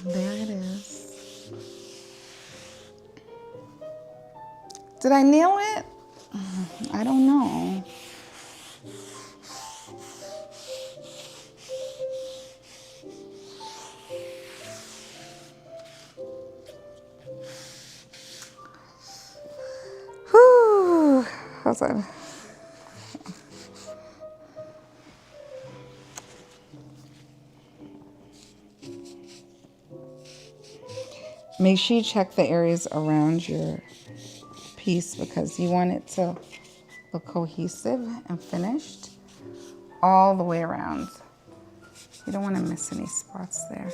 There it is. Did I nail it? I don't know. Whew. Hold on. Make sure you check the areas around your piece because you want it to look cohesive and finished. all the way around. You don't want to miss any spots there.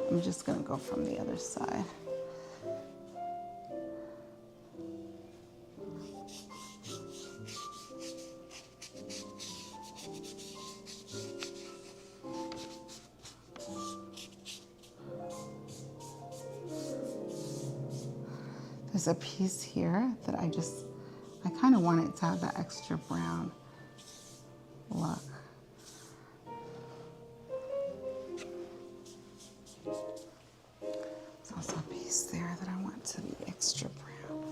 I'm just gonna go from the other side. There's a piece here that I kind of want it to have that extra brown look. There's also a piece there that I want to be extra brown.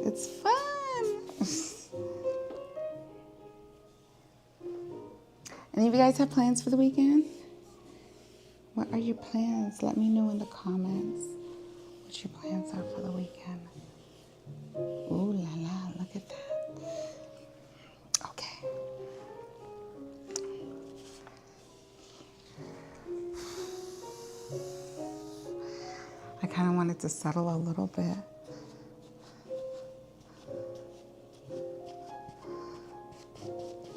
It's fun. Any of you guys have plans for the weekend? What are your plans? Let me know in the comments what your plans are for the weekend. Ooh la la, look at that. Okay. I kind of want it to settle a little bit.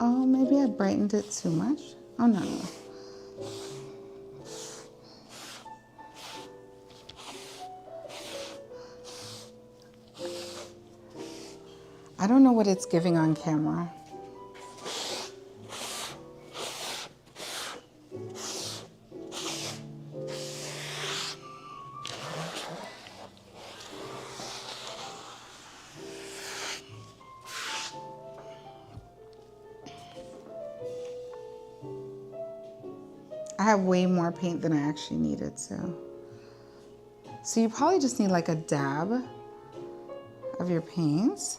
Oh, maybe I brightened it too much. Oh, no, no. I don't know what it's giving on camera. I have way more paint than I actually needed to. So you probably just need like a dab of your paints.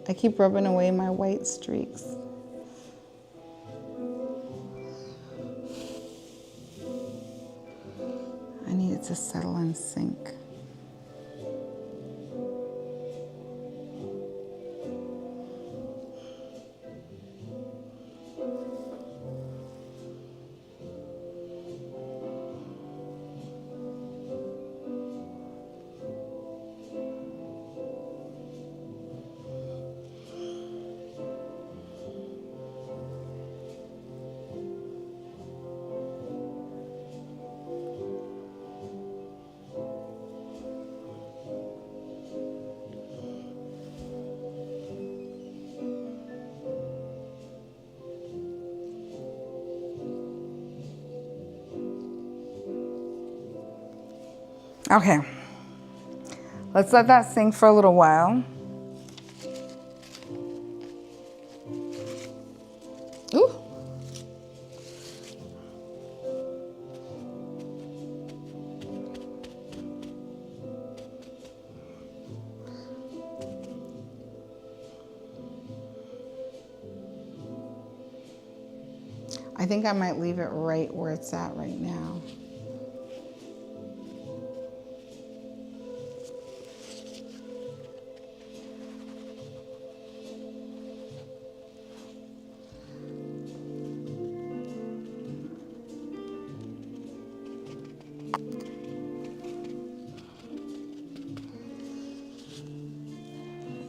I keep rubbing away my white streaks. I need it to settle and sink. Okay, let's let that sink for a little while. Ooh. I think I might leave it right where it's at right now.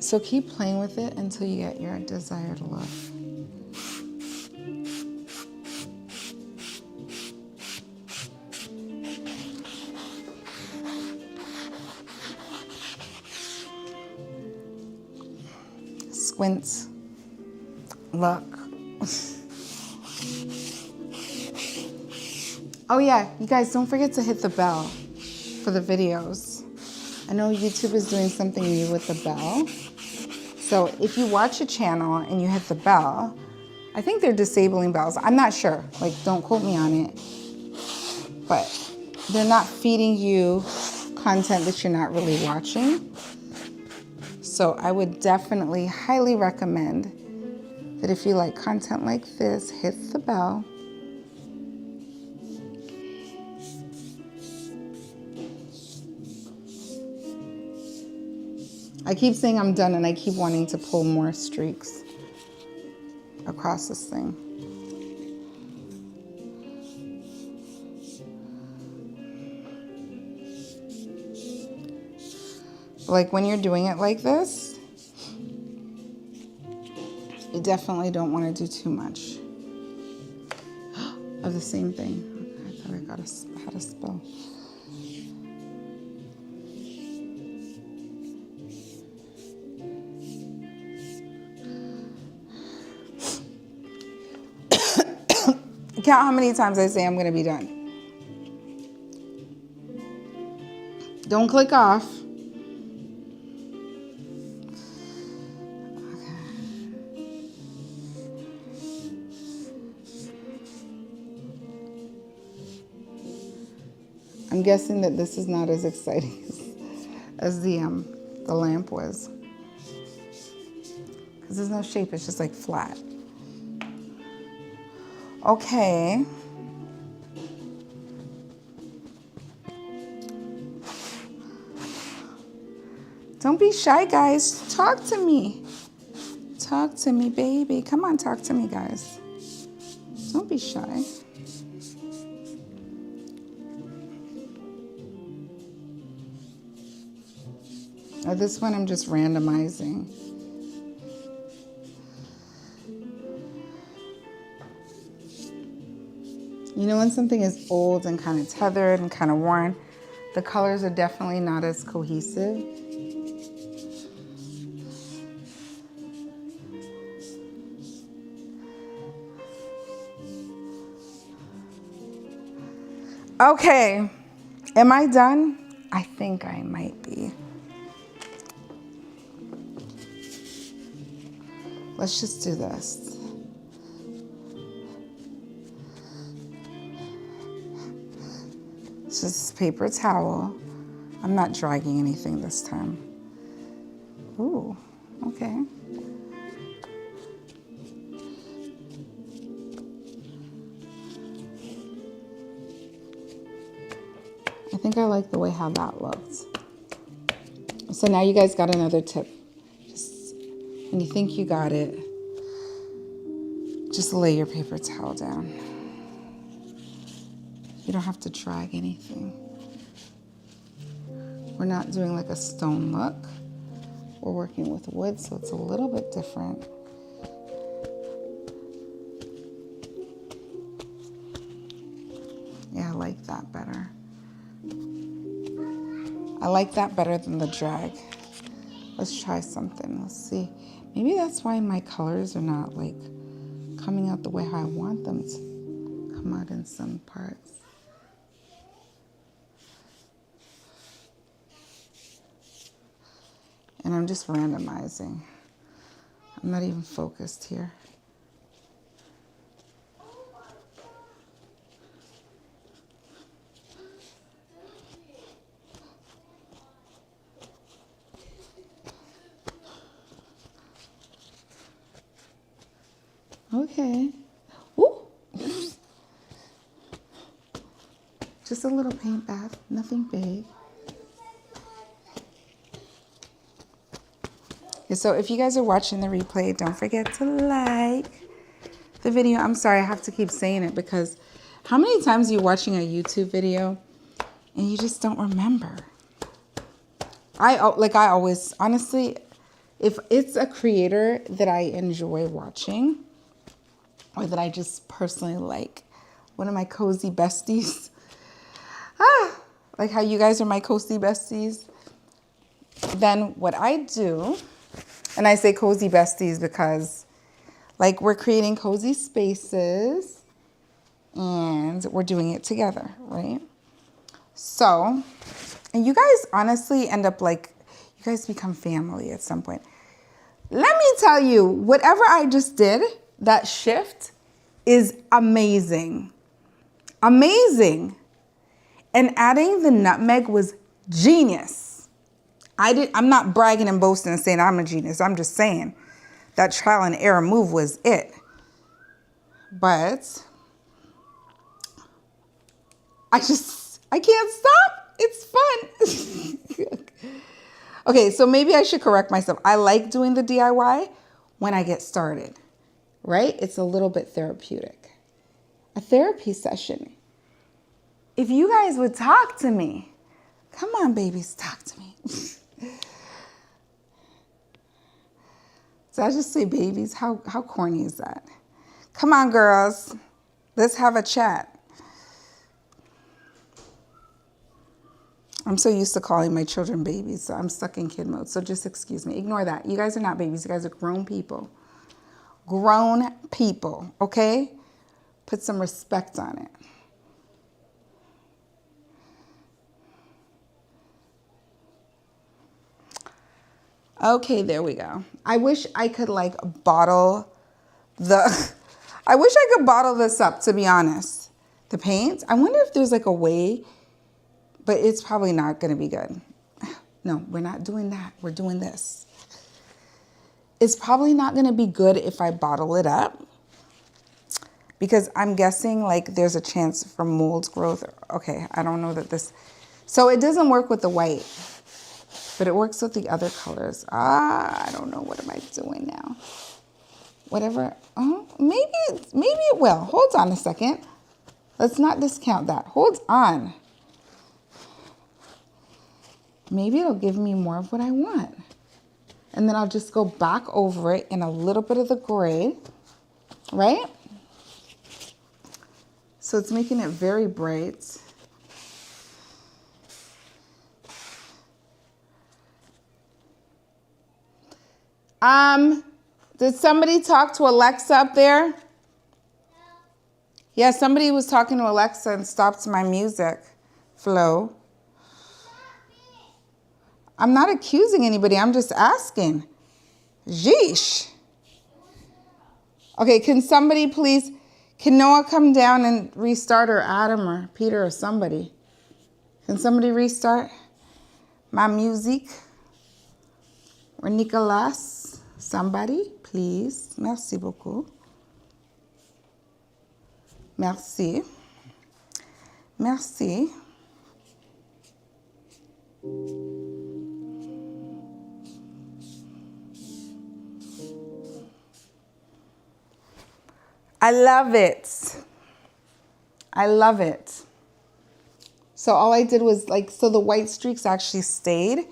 So keep playing with it until you get your desired look. Squint. Look. Oh yeah, you guys don't forget to hit the bell for the videos. I know YouTube is doing something new with the bell. So if you watch a channel and you hit the bell, I think they're disabling bells. I'm not sure, like don't quote me on it. But they're not feeding you content that you're not really watching. So I would definitely highly recommend that if you like content like this, hit the bell. I keep saying I'm done and I keep wanting to pull more streaks across this thing. Like when you're doing it like this, you definitely don't want to do too much of the same thing. Okay, I thought I had a spill. Count how many times I say I'm going to be done. Don't click off. I'm guessing that this is not as exciting as the lamp was. Because there's no shape, it's just like flat. Okay. Don't be shy, guys. Talk to me. Talk to me, baby. Come on, talk to me, guys. Don't be shy. Now this one I'm just randomizing. You know when something is old and kind of tethered and kind of worn, the colors are definitely not as cohesive. Okay, am I done? I think I might be. Let's just do this. This is paper towel. I'm not dragging anything this time. Ooh, okay. I think I like the way how that looked. So now you guys got another tip. Just when you think you got it, just lay your paper towel down. You don't have to drag anything. We're not doing like a stone look. We're working with wood, so it's a little bit different. Yeah, I like that better. I like that better than the drag. Let's try something. Let's see. Maybe that's why my colors are not like coming out the way I want them to come out in some parts. And I'm just randomizing. I'm not even focused here. Okay. Ooh. Just a little paint bath, nothing big. So if you guys are watching the replay, don't forget to like the video. I'm sorry, I have to keep saying it because how many times are you watching a YouTube video and you just don't remember? I always, honestly, if it's a creator that I enjoy watching or that I just personally like, one of my cozy besties, like how you guys are my cozy besties, then what I do, and I say cozy besties because like we're creating cozy spaces and we're doing it together, right? So, and you guys honestly end up like, you guys become family at some point. Let me tell you, whatever I just did, that shift is amazing. Amazing. And adding the nutmeg was genius. I'm not bragging and boasting and saying I'm a genius. I'm just saying that trial and error move was it. But I can't stop. It's fun. Okay, so maybe I should correct myself. I like doing the DIY when I get started, right? It's a little bit therapeutic. A therapy session. If you guys would talk to me, come on, babies, talk to me. Did I just say babies? How corny is that? Come on, girls. Let's have a chat. I'm so used to calling my children babies, so I'm stuck in kid mode. So just excuse me. Ignore that. You guys are not babies. You guys are grown people. Grown people, okay? Put some respect on it. Okay, there we go. I wish I could like bottle I wish I could bottle this up, to be honest. The paint. I wonder if there's like a way, but it's probably not going to be good. No, we're not doing that. We're doing this. It's probably not going to be good if I bottle it up because I'm guessing like there's a chance for mold growth. Okay, I don't know that this. So it doesn't work with the white, but it works with the other colors. I don't know. What am I doing now? Whatever. Oh, maybe it will. Hold on a second. Let's not discount that. Hold on. Maybe it'll give me more of what I want. And then I'll just go back over it in a little bit of the gray, right? So it's making it very bright. Did somebody talk to Alexa up there? No. Yeah, somebody was talking to Alexa and stopped my music flow. I'm not accusing anybody. I'm just asking. Jeesh. Okay, can somebody please, can Noah come down and restart, or Adam or Peter or somebody? Can somebody restart my music? Or Nicolas? Somebody, please. Merci beaucoup. Merci. Merci. I love it. I love it. So all I did was like, so the white streaks actually stayed.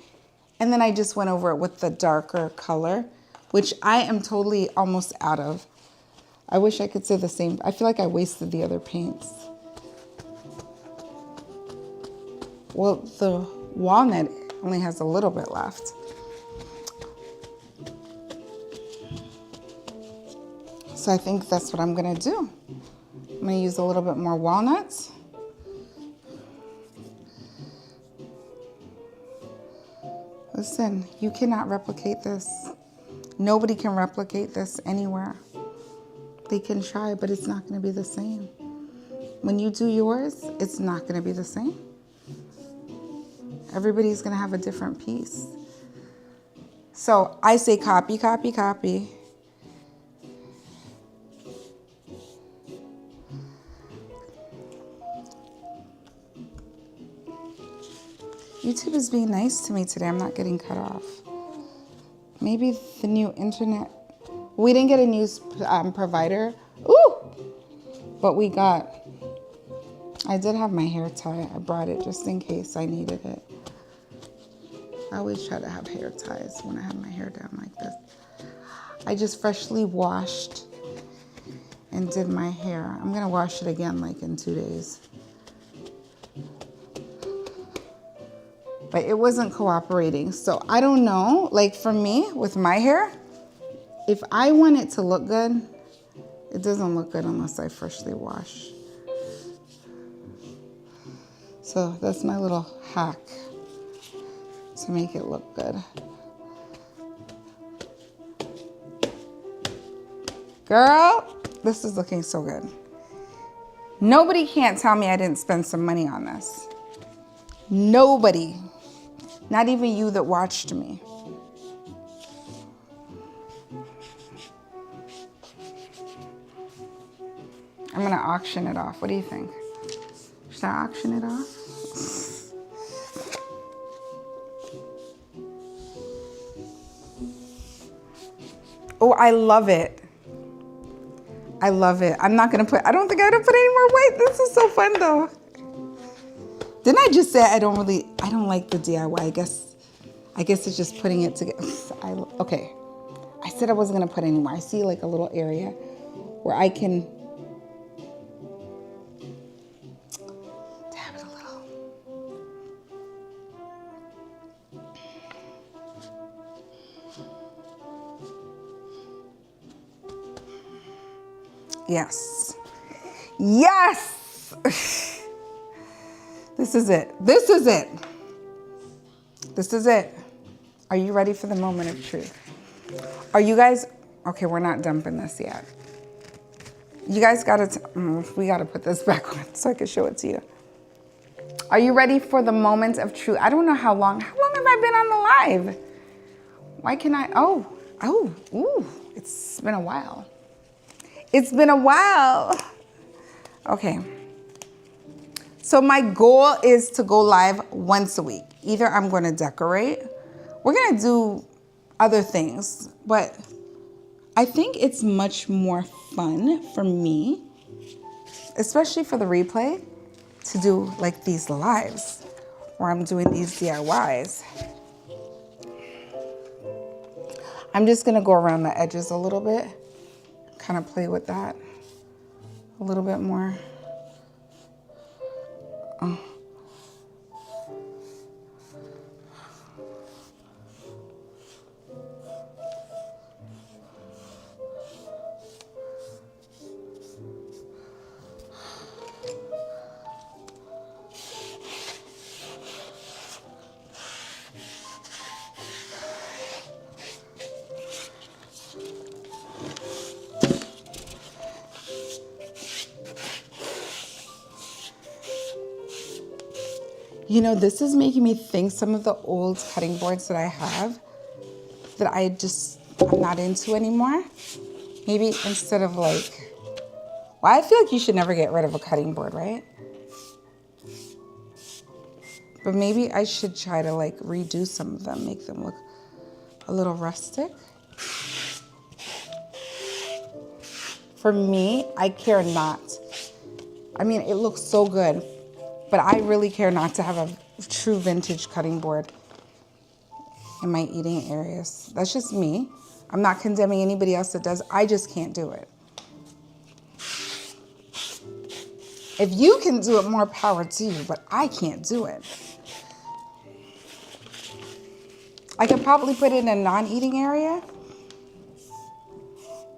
And then I just went over it with the darker color, which I am totally almost out of. I wish I could say the same. I feel like I wasted the other paints. Well, the walnut only has a little bit left. So I think that's what I'm gonna do. I'm gonna use a little bit more walnuts. Listen, you cannot replicate this. Nobody can replicate this anywhere. They can try, but it's not gonna be the same. When you do yours, it's not gonna be the same. Everybody's gonna have a different piece. So I say copy, copy, copy. YouTube is being nice to me today. I'm not getting cut off. Maybe the new internet. We didn't get a new provider. Ooh! But we got. I did have my hair tie. I brought it just in case I needed it. I always try to have hair ties when I have my hair down like this. I just freshly washed and did my hair. I'm gonna wash it again like in 2 days. But it wasn't cooperating. So I don't know, like for me with my hair, if I want it to look good, it doesn't look good unless I freshly wash. So that's my little hack to make it look good. Girl, this is looking so good. Nobody can't tell me I didn't spend some money on this. Nobody. Not even you that watched me. I'm gonna auction it off. What do you think? Should I auction it off? Oh, I love it. I love it. I'm not gonna put, I don't think I'm gonna put any more weight. This is so fun though. Didn't I just say I don't like the DIY? I guess it's just putting it together. Okay. I said I wasn't gonna put any more. I see like a little area where I can dab it a little. Yes. Yes! This is it. This is it. This is it. Are you ready for the moment of truth? Are you guys, okay, we're not dumping this yet. You guys gotta, we gotta put this back on so I can show it to you. Are you ready for the moment of truth? I don't know how long have I been on the live? Why can I, ooh, it's been a while. It's been a while. Okay. So my goal is to go live once a week. Either I'm gonna decorate, we're gonna do other things, but I think it's much more fun for me, especially for the replay, to do like these lives where I'm doing these DIYs. I'm just gonna go around the edges a little bit, kind of play with that a little bit more. You know, this is making me think some of the old cutting boards that I have that I'm not into anymore. Maybe instead of like, well, I feel like you should never get rid of a cutting board, right? But maybe I should try to like redo some of them, make them look a little rustic. For me, I care not. I mean, it looks so good, but I really care not to have a true vintage cutting board in my eating areas. That's just me. I'm not condemning anybody else that does. I just can't do it. If you can do it, more power to you, but I can't do it. I could probably put it in a non-eating area.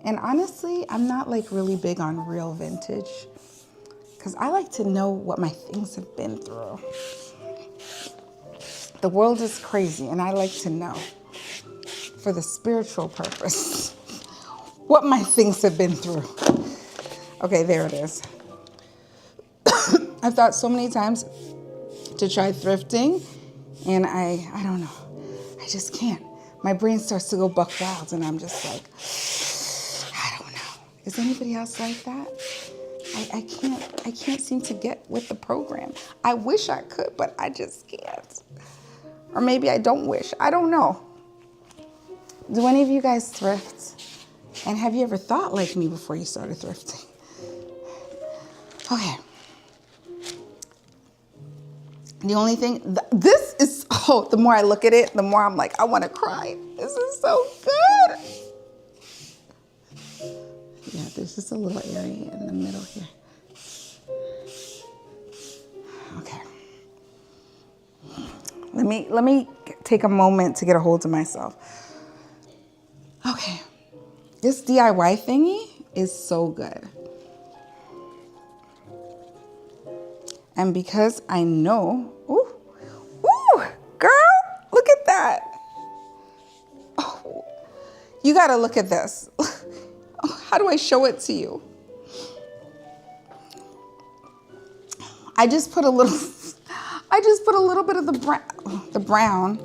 And honestly, I'm not like really big on real vintage because I like to know what my things have been through. The world is crazy and I like to know for the spiritual purpose what my things have been through. Okay, there it is. I've thought so many times to try thrifting and I don't know. I just can't. My brain starts to go buck wild and I'm just like, I don't know. Is anybody else like that? I can't seem to get with the program. I wish I could, but I just can't. Or maybe I don't wish. I don't know. Do any of you guys thrift? And have you ever thought like me before you started thrifting? Okay. The only thing, this is, oh, the more I look at it, the more I'm like, I want to cry. This is so good. Yeah, there's just a little area in the middle here. Okay. Let me take a moment to get a hold of myself. Okay. This DIY thingy is so good. And because I know, ooh, girl, look at that. Oh, you gotta look at this. How do I show it to you? I just put a little bit of the brown.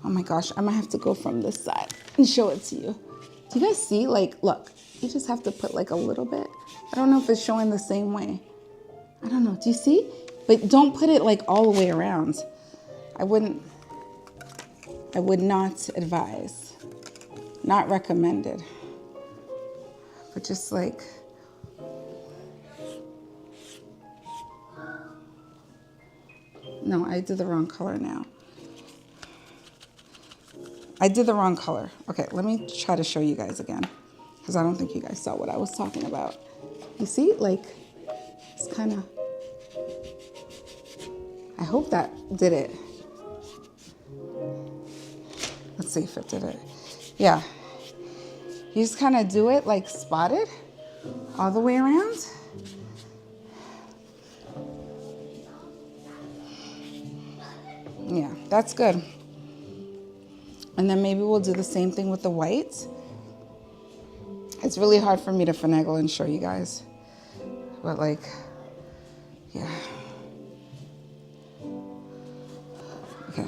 Oh my gosh, I might have to go from this side and show it to you. Do you guys see? Like, look, you just have to put like a little bit. I don't know if it's showing the same way. I don't know, do you see? But don't put it like all the way around. I would not advise, not recommended. But just like, no, I did the wrong color now. I did the wrong color. Okay, let me try to show you guys again, because I don't think you guys saw what I was talking about. You see, like, it's kind of, I hope that did it. Let's see if it did it. Yeah. You just kind of do it like spotted all the way around. Yeah, that's good. And then maybe we'll do the same thing with the white. It's really hard for me to finagle and show you guys. But like, yeah. Okay,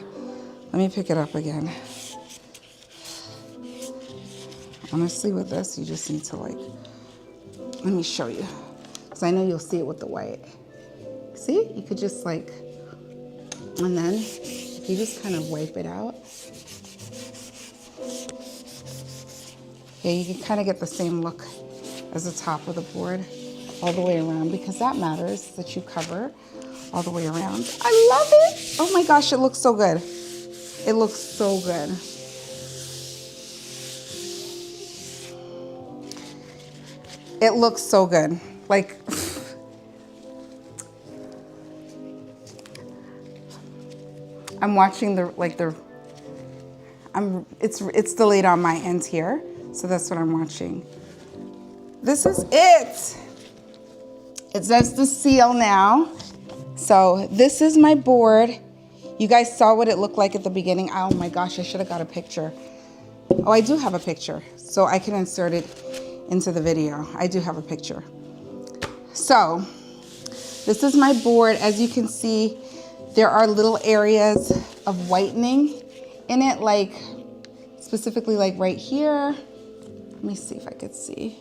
let me pick it up again. Honestly, with this, you just need to like, let me show you. Because I know you'll see it with the white. See, you could just like, and then you just kind of wipe it out. Yeah, you can kind of get the same look as the top of the board all the way around, because that matters that you cover all the way around. I love it. Oh my gosh, it looks so good. It looks so good. It looks so good. Like, I'm watching it's delayed on my end here. So that's what I'm watching. This is it. It says the seal now. So this is my board. You guys saw what it looked like at the beginning. Oh my gosh, I should have got a picture. Oh, I do have a picture, so I can insert it into the video. I do have a picture. So this is my board. As you can see, there are little areas of whitening in it, like specifically like right here. Let me see if I could see.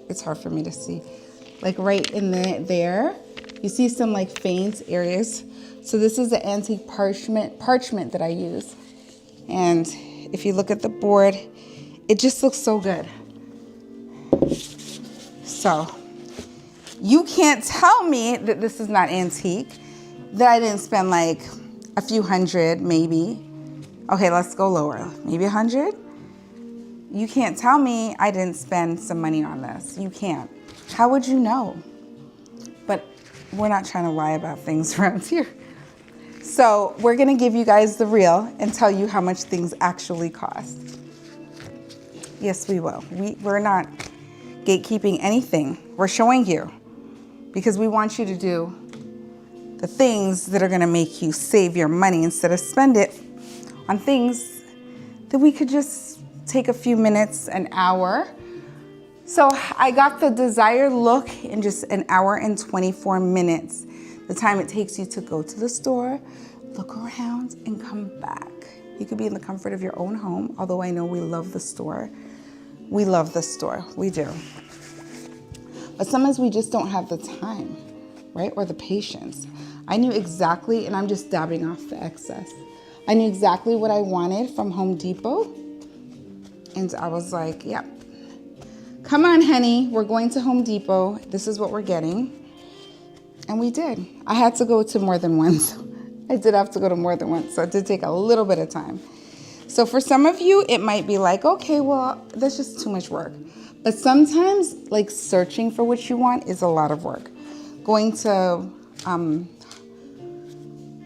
It's hard for me to see. Like right in there, you see some like faint areas. So this is the antique parchment that I use. And if you look at the board, it just looks so good. So you can't tell me that this is not antique, that I didn't spend like a few hundred maybe. Okay, let's go lower, maybe 100. You can't tell me I didn't spend some money on this. You can't. How would you know? But we're not trying to lie about things around here. So we're gonna give you guys the real and tell you how much things actually cost. Yes, we will. We're not gatekeeping anything. We're showing you because we want you to do the things that are gonna make you save your money instead of spend it on things that we could just take a few minutes, an hour. So I got the desired look in just an hour and 24 minutes. The time it takes you to go to the store, look around, and come back. You could be in the comfort of your own home, although I know we love the store. We love the store, we do. But sometimes we just don't have the time, right? Or the patience. I knew exactly, and I'm just dabbing off the excess. I knew exactly what I wanted from Home Depot. And I was like, yep. Come on, honey, we're going to Home Depot. This is what we're getting. And we did. I had to go to more than once. I did have to go to more than once, so it did take a little bit of time. So for some of you, it might be like, okay, well, that's just too much work. But sometimes, like, searching for what you want is a lot of work. Going to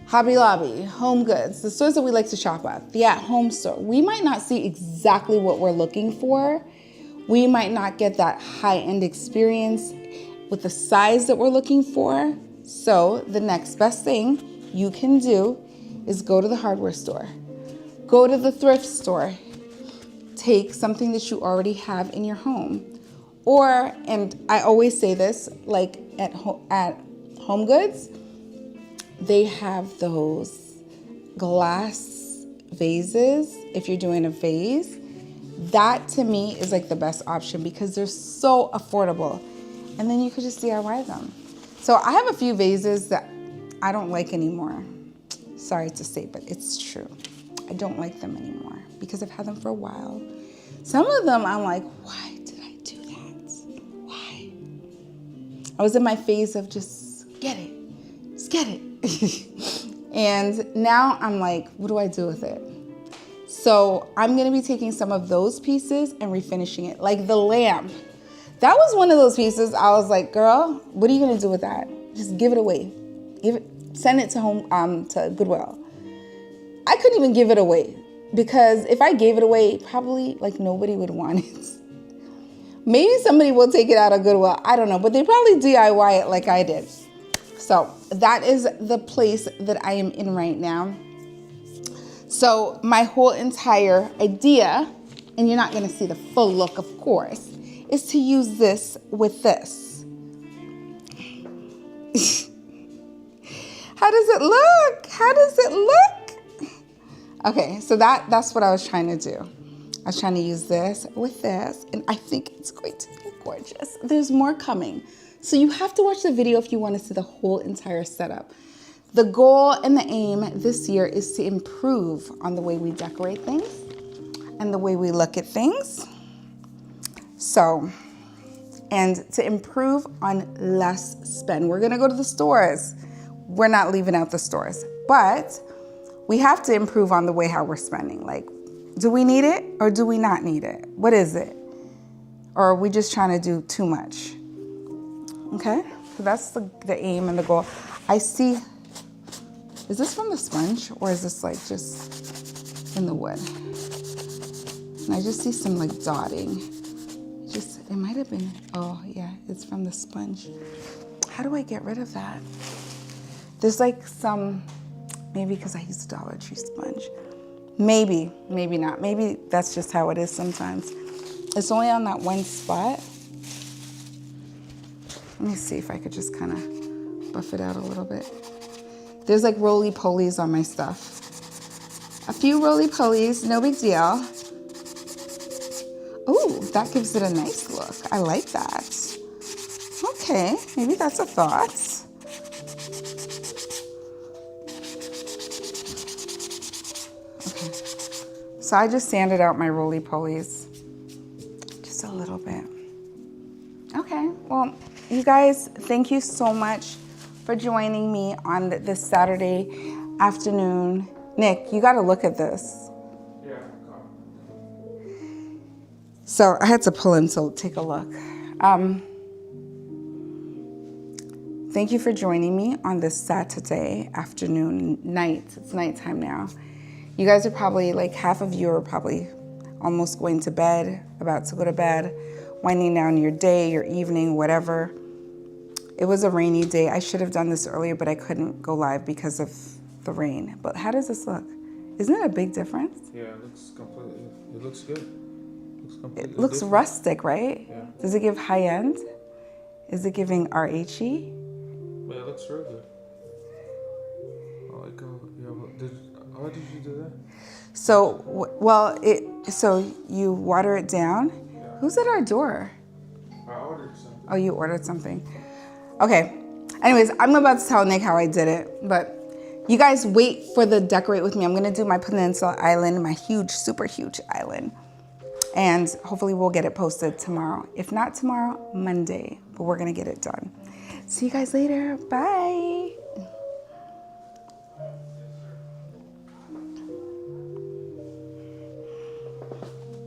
Hobby Lobby, Home Goods, the stores that we like to shop at, the at-home store. We might not see exactly what we're looking for. We might not get that high-end experience with the size that we're looking for. So the next best thing you can do is go to the hardware store. Go to the thrift store. Take something that you already have in your home. Or, and I always say this, like at Home Goods, they have those glass vases. If you're doing a vase, that to me is like the best option because they're so affordable. And then you could just DIY them. So I have a few vases that I don't like anymore. Sorry to say, but it's true. I don't like them anymore because I've had them for a while. Some of them I'm like, why did I do that? Why? I was in my phase of just get it. And now I'm like, what do I do with it? So I'm gonna be taking some of those pieces and refinishing it. Like the lamp. That was one of those pieces I was like, girl, what are you gonna do with that? Just give it away. Send it to to Goodwill. I couldn't even give it away because if I gave it away, probably like nobody would want it. Maybe somebody will take it out of Goodwill. I don't know, but they probably DIY it like I did. So that is the place that I am in right now. So my whole entire idea, and you're not gonna see the full look, of course, is to use this with this. How does it look? How does it look? Okay, so that's what I was trying to do. I was trying to use this with this, and I think it's going to be gorgeous. There's more coming. So you have to watch the video if you want to see the whole entire setup. The goal and the aim this year is to improve on the way we decorate things and the way we look at things. So, and to improve on less spend. We're gonna go to the stores. We're not leaving out the stores, but we have to improve on the way how we're spending. Like, do we need it or do we not need it? What is it? Or are we just trying to do too much? Okay, so that's the aim and the goal. I see, is this from the sponge or is this like just in the wood? And I just see some like dotting. It might have been, oh yeah, it's from the sponge. How do I get rid of that? There's like some, maybe because I use a Dollar Tree sponge. Maybe, maybe not. Maybe that's just how it is sometimes. It's only on that one spot. Let me see if I could just kind of buff it out a little bit. There's like roly-polies on my stuff. A few roly-polies, no big deal. Ooh, that gives it a nice look. I like that. Okay, maybe that's a thought. Okay, so I just sanded out my roly-polies. Just a little bit. Okay, well, you guys, thank you so much for joining me on this Saturday afternoon. Nick, you gotta look at this. Yeah, So I had to pull him to take a look. Thank you for joining me on this Saturday afternoon, night. It's nighttime now. You guys are probably, like half of you are probably almost going to bed, about to go to bed, winding down your day, your evening, whatever. It was a rainy day. I should have done this earlier, but I couldn't go live because of the rain. But how does this look? Isn't it a big difference? yeah, it looks completely, it looks good. It looks rustic, right? Yeah. Does it give high end? Is it giving RHE? Yeah, it looks real good. I like how did you do that? So, so you water it down? Yeah. Who's at our door? I ordered something. Oh, you ordered something. Okay. Anyways, I'm about to tell Nick how I did it, but you guys wait for the decorate with me. I'm gonna do my Peninsula Island, my huge, super huge island. And hopefully we'll get it posted tomorrow. If not tomorrow, Monday, but we're gonna get it done. See you guys later. Bye.